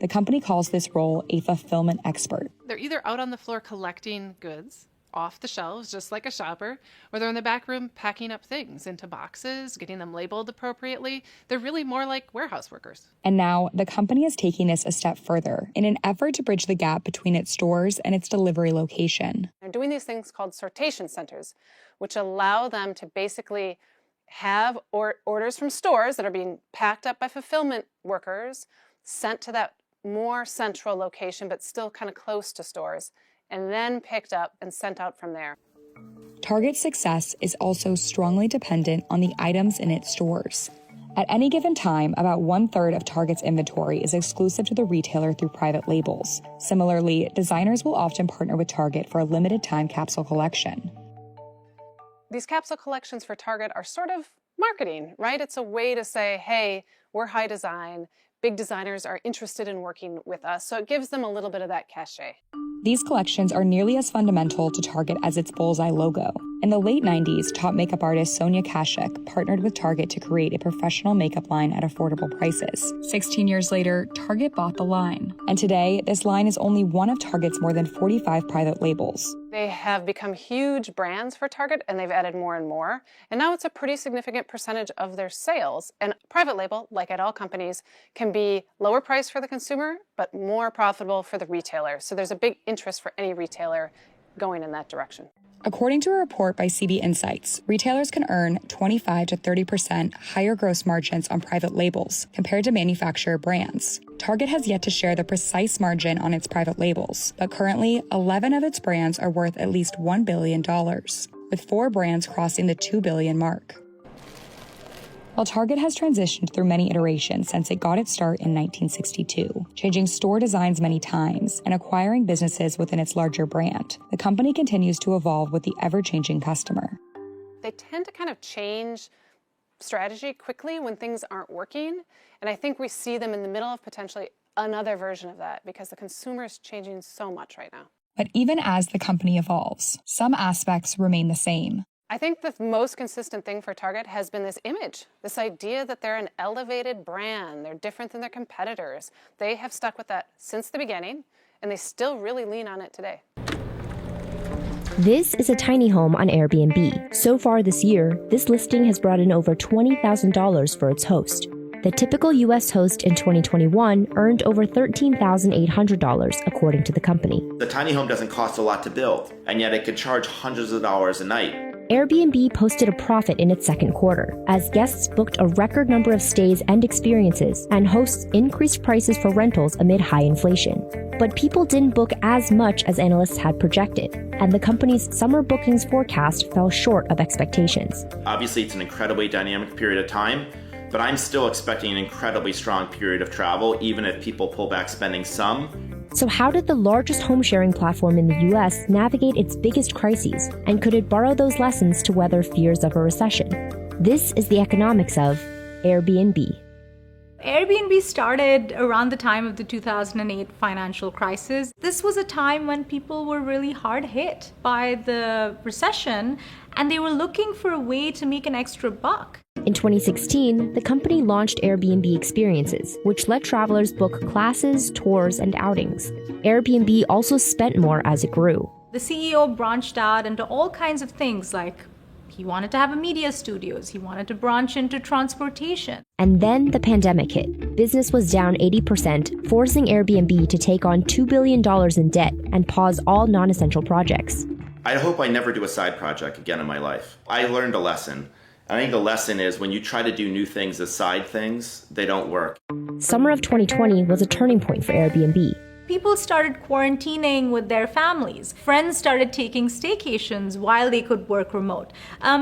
The company calls this role a fulfillment expert. They're either out on the floor collecting goods off the shelves, just like a shopper, or they're in the back room packing up things into boxes, getting them labeled appropriately. They're really more like warehouse workers. And now, the company is taking this a step further in an effort to bridge the gap between its stores and its delivery location. They're doing these things called sortation centers, which allow them to basically have orders from stores that are being packed up by fulfillment workers, sent to that more central location, but still kind of close to stores, and then picked up and sent out from there. Target's success is also strongly dependent on the items in its stores. At any given time, about 1/3 of Target's inventory is exclusive to the retailer through private labels. Similarly, designers will often partner with Target for a limited time capsule collection. These capsule collections for Target are sort of marketing, right? It's a way to say, hey, we're high design. Big designers are interested in working with us, so it gives them a little bit of that cachet. These collections are nearly as fundamental to Target as its bullseye logo. In the late 90s, top makeup artist Sonia Kashuk partnered with Target to create a professional makeup line at affordable prices. 16 years later, Target bought the line. And today, this line is only one of Target's more than 45 private labels. They have become huge brands for Target, and they've added more and more. And now it's a pretty significant percentage of their sales. And private label, like at all companies, can be lower price for the consumer, but more profitable for the retailer. So there's a big interest for any retailer going in that direction. According to a report by CB Insights, retailers can earn 25 to 30% higher gross margins on private labels compared to manufacturer brands. Target has yet to share the precise margin on its private labels, but currently 11 of its brands are worth at least $1 billion, with 4 brands crossing the $2 billion mark. While Target has transitioned through many iterations since it got its start in 1962, changing store designs many times and acquiring businesses within its larger brand, the company continues to evolve with the ever-changing customer. They tend to kind of change strategy quickly when things aren't working, and I think we see them in the middle of potentially another version of that because the consumer is changing so much right now. But even as the company evolves, some aspects remain the same. I think the most consistent thing for Target has been this image, this idea that they're an elevated brand, they're different than their competitors. They have stuck with that since the beginning, and they still really lean on it today. This is a tiny home on Airbnb. So far this year, this listing has brought in over $20,000 for its host. The typical U.S. host in 2021 earned over $13,800, according to the company. The tiny home doesn't cost a lot to build, and yet it could charge hundreds of dollars a night. Airbnb posted a profit in its second quarter, as guests booked a record number of stays and experiences, and hosts increased prices for rentals amid high inflation. But people didn't book as much as analysts had projected, and the company's summer bookings forecast fell short of expectations. Obviously, it's an incredibly dynamic period of time, but I'm still expecting an incredibly strong period of travel, even if people pull back spending some. So how did the largest home-sharing platform in the U.S. navigate its biggest crises, and could it borrow those lessons to weather fears of a recession? This is the economics of Airbnb. Airbnb started around the time of the 2008 financial crisis. This was a time when people were really hard hit by the recession, and they were looking for a way to make an extra buck. In 2016, the company launched Airbnb Experiences, which let travelers book classes, tours, and outings. Airbnb also spent more as it grew. The CEO branched out into all kinds of things, like he wanted to have a media studios, he wanted to branch into transportation. And then the pandemic hit. Business was down 80%, forcing Airbnb to take on $2 billion in debt and pause all non-essential projects. I hope I never do a side project again in my life. I learned a lesson. I think the lesson is when you try to do new things as side things, they don't work. Summer of 2020 was a turning point for Airbnb. People started quarantining with their families. Friends started taking staycations while they could work remote.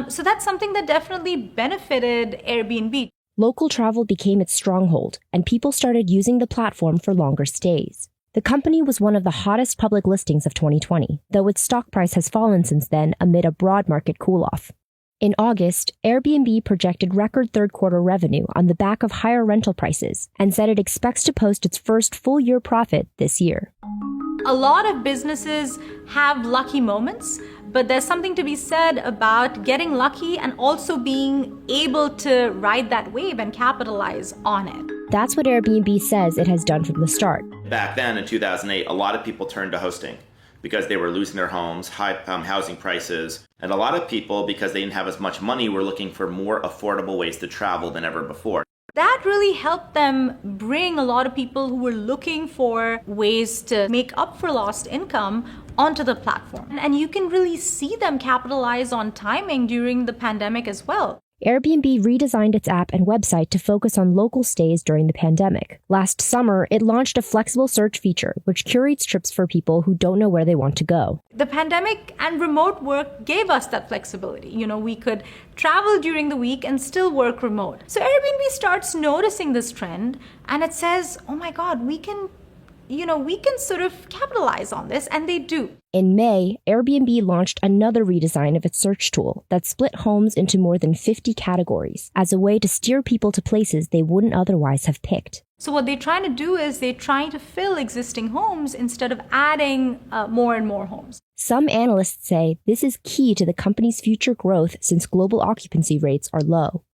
So that's something that definitely benefited Airbnb. Local travel became its stronghold, and people started using the platform for longer stays. The company was one of the hottest public listings of 2020, though its stock price has fallen since then amid a broad market cool-off. In August, Airbnb projected record third-quarter revenue on the back of higher rental prices and said it expects to post its first full-year profit this year. A lot of businesses have lucky moments, but there's something to be said about getting lucky and also being able to ride that wave and capitalize on it. That's what Airbnb says it has done from the start. Back then in 2008, a lot of people turned to hosting because they were losing their homes, high housing prices, and a lot of people, because they didn't have as much money, were looking for more affordable ways to travel than ever before. That really helped them bring a lot of people who were looking for ways to make up for lost income onto the platform. And you can really see them capitalize on timing during the pandemic as well. Airbnb redesigned its app and website to focus on local stays during the pandemic. Last summer, it launched a flexible search feature, which curates trips for people who don't know where they want to go. The pandemic and remote work gave us that flexibility. We could travel during the week and still work remote. So Airbnb starts noticing this trend, and it says, oh my God, we can sort of capitalize on this, and they do. In May, Airbnb launched another redesign of its search tool that split homes into more than 50 categories as a way to steer people to places they wouldn't otherwise have picked. So what they're trying to do is they're trying to fill existing homes instead of adding more and more homes. Some analysts say this is key to the company's future growth since global occupancy rates are low.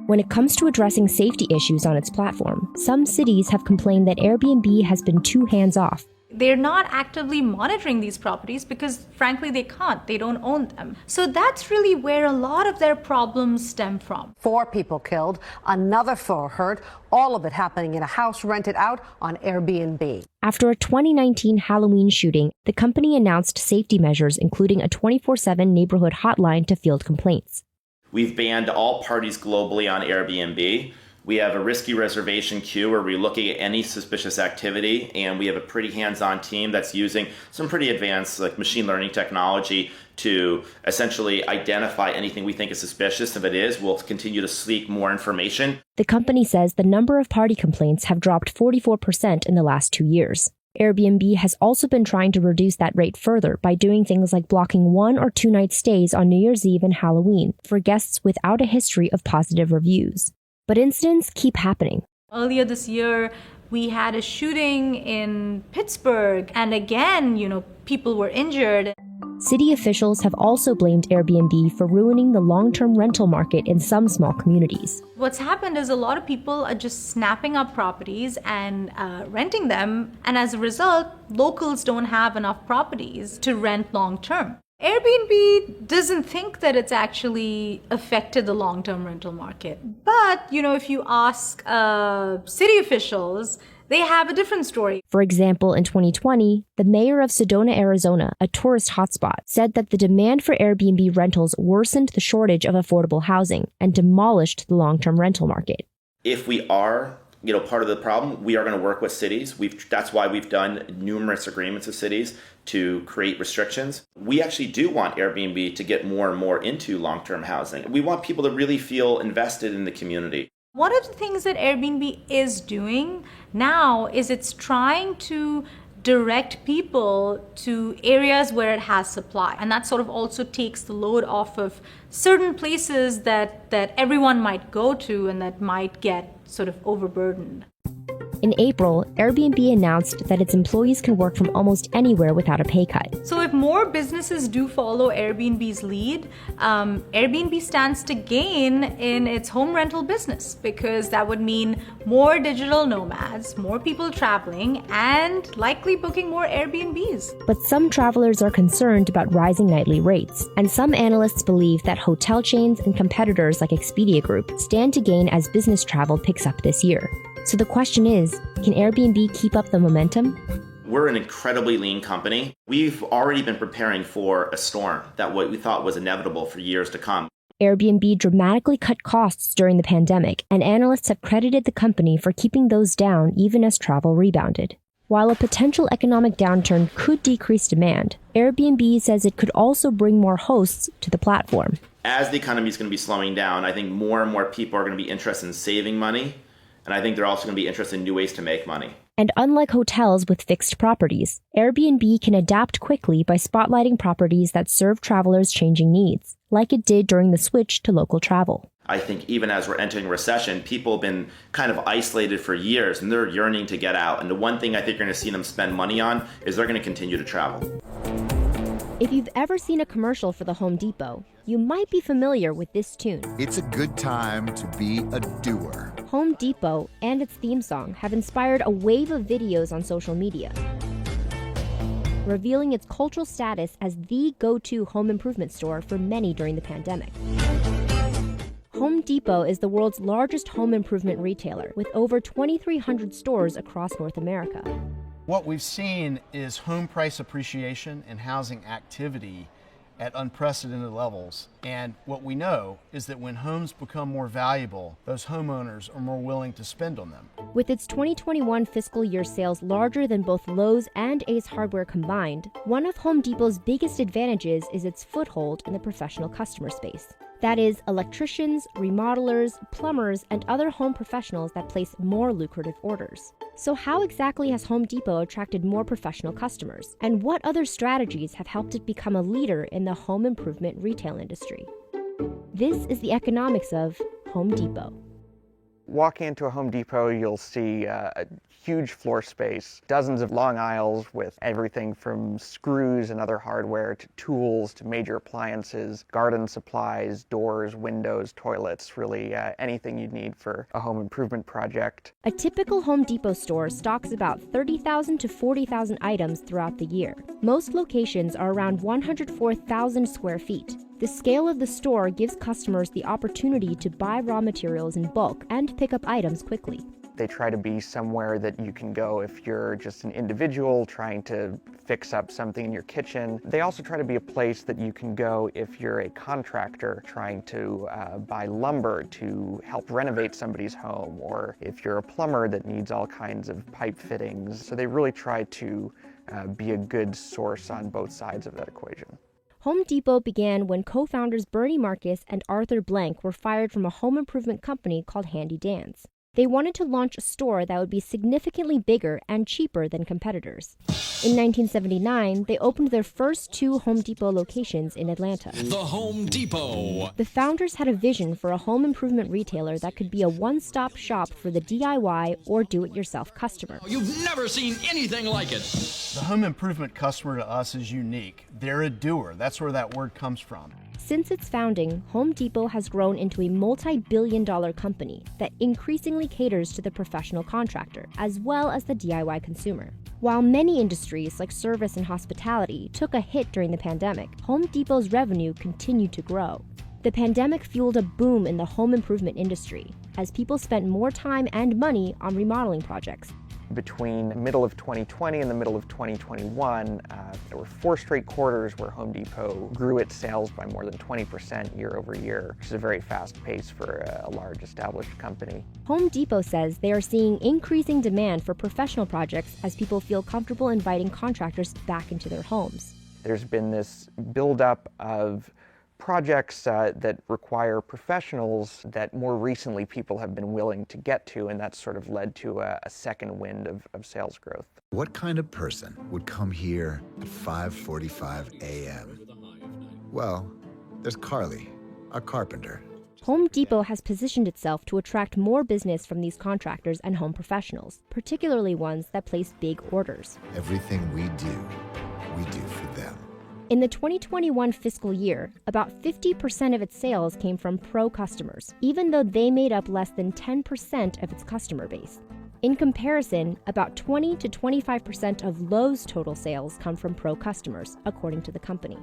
When it comes to addressing safety issues on its platform, some cities have complained that Airbnb has been too hands-off. They're not actively monitoring these properties because, frankly, they can't. They don't own them. So that's really where a lot of their problems stem from. 4 people killed, another 4 hurt, all of it happening in a house rented out on Airbnb. After a 2019 Halloween shooting, the company announced safety measures, including a 24/7 neighborhood hotline to field complaints. We've banned all parties globally on Airbnb. We have a risky reservation queue where we're looking at any suspicious activity, and we have a pretty hands-on team that's using some pretty advanced machine learning technology to essentially identify anything we think is suspicious. If it is, we'll continue to seek more information. The company says the number of party complaints have dropped 44% in the last 2 years. Airbnb has also been trying to reduce that rate further by doing things like blocking 1 or 2 night stays on New Year's Eve and Halloween for guests without a history of positive reviews. But incidents keep happening. Earlier this year, we had a shooting in Pittsburgh, and again, people were injured. City officials have also blamed Airbnb for ruining the long-term rental market in some small communities. What's happened is a lot of people are just snapping up properties and renting them, and as a result, locals don't have enough properties to rent long-term. Airbnb doesn't think that it's actually affected the long-term rental market. But, if you ask city officials, they have a different story. For example, in 2020, the mayor of Sedona, Arizona, a tourist hotspot, said that the demand for Airbnb rentals worsened the shortage of affordable housing and demolished the long-term rental market. If we are part of the problem, we are going to work with cities. That's why we've done numerous agreements with cities to create restrictions. We actually do want Airbnb to get more and more into long-term housing. We want people to really feel invested in the community. One of the things that Airbnb is doing now is it's trying to direct people to areas where it has supply. And that sort of also takes the load off of certain places that everyone might go to and that might get sort of overburdened. In April, Airbnb announced that its employees can work from almost anywhere without a pay cut. So if more businesses do follow Airbnb's lead, Airbnb stands to gain in its home rental business because that would mean more digital nomads, more people traveling, and likely booking more Airbnbs. But some travelers are concerned about rising nightly rates, and some analysts believe that hotel chains and competitors like Expedia Group stand to gain as business travel picks up this year. So the question is, can Airbnb keep up the momentum? We're an incredibly lean company. We've already been preparing for a storm that what we thought was inevitable for years to come. Airbnb dramatically cut costs during the pandemic, and analysts have credited the company for keeping those down even as travel rebounded. While a potential economic downturn could decrease demand, Airbnb says it could also bring more hosts to the platform. As the economy is going to be slowing down, I think more and more people are going to be interested in saving money, and I think they're also going to be interested in new ways to make money. And unlike hotels with fixed properties, Airbnb can adapt quickly by spotlighting properties that serve travelers' changing needs, like it did during the switch to local travel. I think even as we're entering recession, people have been kind of isolated for years and they're yearning to get out. And the one thing I think you're going to see them spend money on is they're going to continue to travel. If you've ever seen a commercial for the Home Depot, you might be familiar with this tune. It's a good time to be a doer. Home Depot and its theme song have inspired a wave of videos on social media, revealing its cultural status as the go-to home improvement store for many during the pandemic. Home Depot is the world's largest home improvement retailer, with over 2,300 stores across North America. What we've seen is home price appreciation and housing activity at unprecedented levels. And what we know is that when homes become more valuable, those homeowners are more willing to spend on them. With its 2021 fiscal year sales larger than both Lowe's and Ace Hardware combined, one of Home Depot's biggest advantages is its foothold in the professional customer space. That is, electricians, remodelers, plumbers, and other home professionals that place more lucrative orders. So how exactly has Home Depot attracted more professional customers? And what other strategies have helped it become a leader in the home improvement retail industry? This is the economics of Home Depot. Walking into a Home Depot, you'll see a huge floor space, dozens of long aisles with everything from screws and other hardware to tools to major appliances, garden supplies, doors, windows, toilets, really anything you'd need for a home improvement project. A typical Home Depot store stocks about 30,000 to 40,000 items throughout the year. Most locations are around 104,000 square feet. The scale of the store gives customers the opportunity to buy raw materials in bulk and pick up items quickly. They try to be somewhere that you can go if you're just an individual trying to fix up something in your kitchen. They also try to be a place that you can go if you're a contractor trying to buy lumber to help renovate somebody's home, or if you're a plumber that needs all kinds of pipe fittings. So they really try to be a good source on both sides of that equation. Home Depot began when co-founders Bernie Marcus and Arthur Blank were fired from a home improvement company called Handy Dan's. They wanted to launch a store that would be significantly bigger and cheaper than competitors. In 1979, they opened their first 2 Home Depot locations in Atlanta. The Home Depot. The founders had a vision for a home improvement retailer that could be a one-stop shop for the DIY or do-it-yourself customer. You've never seen anything like it. The home improvement customer to us is unique. They're a doer. That's where that word comes from. Since its founding, Home Depot has grown into a multi-billion-dollar company that increasingly caters to the professional contractor, as well as the DIY consumer. While many industries like service and hospitality took a hit during the pandemic, Home Depot's revenue continued to grow. The pandemic fueled a boom in the home improvement industry, as people spent more time and money on remodeling projects. Between the middle of 2020 and the middle of 2021, there were 4 straight quarters where Home Depot grew its sales by more than 20% year over year, which is a very fast pace for a large established company. Home Depot says they are seeing increasing demand for professional projects as people feel comfortable inviting contractors back into their homes. There's been this buildup of projects that require professionals that more recently people have been willing to get to, and that's sort of led to a second wind of sales growth. What kind of person would come here at 5:45 a.m.? Well, there's Carly, a carpenter. Home Depot has positioned itself to attract more business from these contractors and home professionals, particularly ones that place big orders. Everything we do for them. In the 2021 fiscal year, about 50% of its sales came from pro customers, even though they made up less than 10% of its customer base. In comparison, about 20 to 25% of Lowe's total sales come from pro customers, according to the company.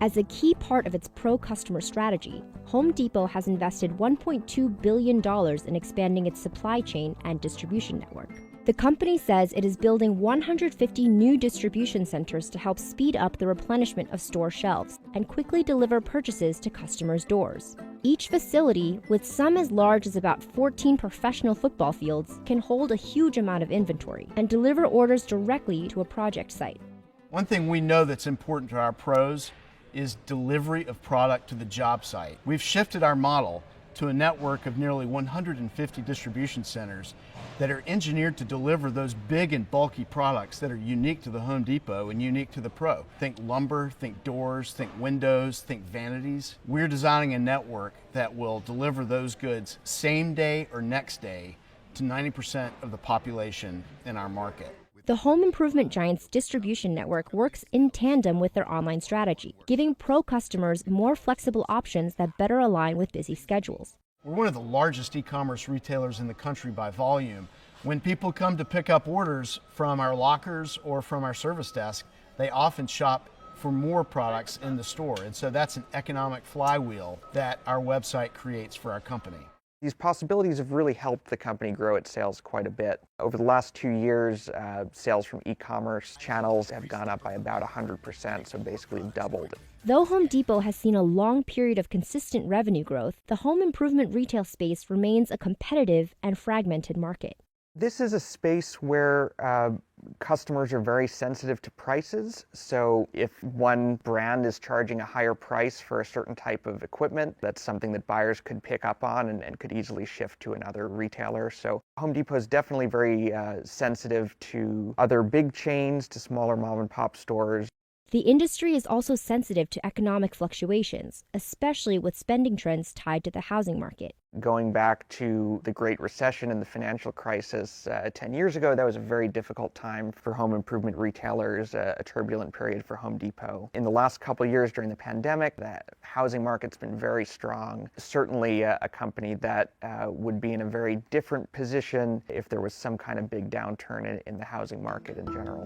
As a key part of its pro-customer strategy, Home Depot has invested $1.2 billion in expanding its supply chain and distribution network. The company says it is building 150 new distribution centers to help speed up the replenishment of store shelves and quickly deliver purchases to customers' doors. Each facility, with some as large as about 14 professional football fields, can hold a huge amount of inventory and deliver orders directly to a project site. One thing we know that's important to our pros is delivery of product to the job site. We've shifted our model to a network of nearly 150 distribution centers that are engineered to deliver those big and bulky products that are unique to the Home Depot and unique to the pro. Think lumber, think doors, think windows, think vanities. We're designing a network that will deliver those goods same day or next day to 90% of the population in our market. The home improvement giant's distribution network works in tandem with their online strategy, giving pro customers more flexible options that better align with busy schedules. We're one of the largest e-commerce retailers in the country by volume. When people come to pick up orders from our lockers or from our service desk, they often shop for more products in the store. And so that's an economic flywheel that our website creates for our company. These possibilities have really helped the company grow its sales quite a bit. Over the last 2 years, sales from e-commerce channels have gone up by about 100%, so basically doubled. Though Home Depot has seen a long period of consistent revenue growth, the home improvement retail space remains a competitive and fragmented market. This is a space where customers are very sensitive to prices. So if one brand is charging a higher price for a certain type of equipment, that's something that buyers could pick up on and could easily shift to another retailer. So Home Depot is definitely very sensitive to other big chains, to smaller mom and pop stores. The industry is also sensitive to economic fluctuations, especially with spending trends tied to the housing market. Going back to the Great Recession and the financial crisis 10 years ago, that was a very difficult time for home improvement retailers, a turbulent period for Home Depot. In the last couple of years during the pandemic, the housing market's been very strong. Certainly a company that would be in a very different position if there was some kind of big downturn in the housing market in general.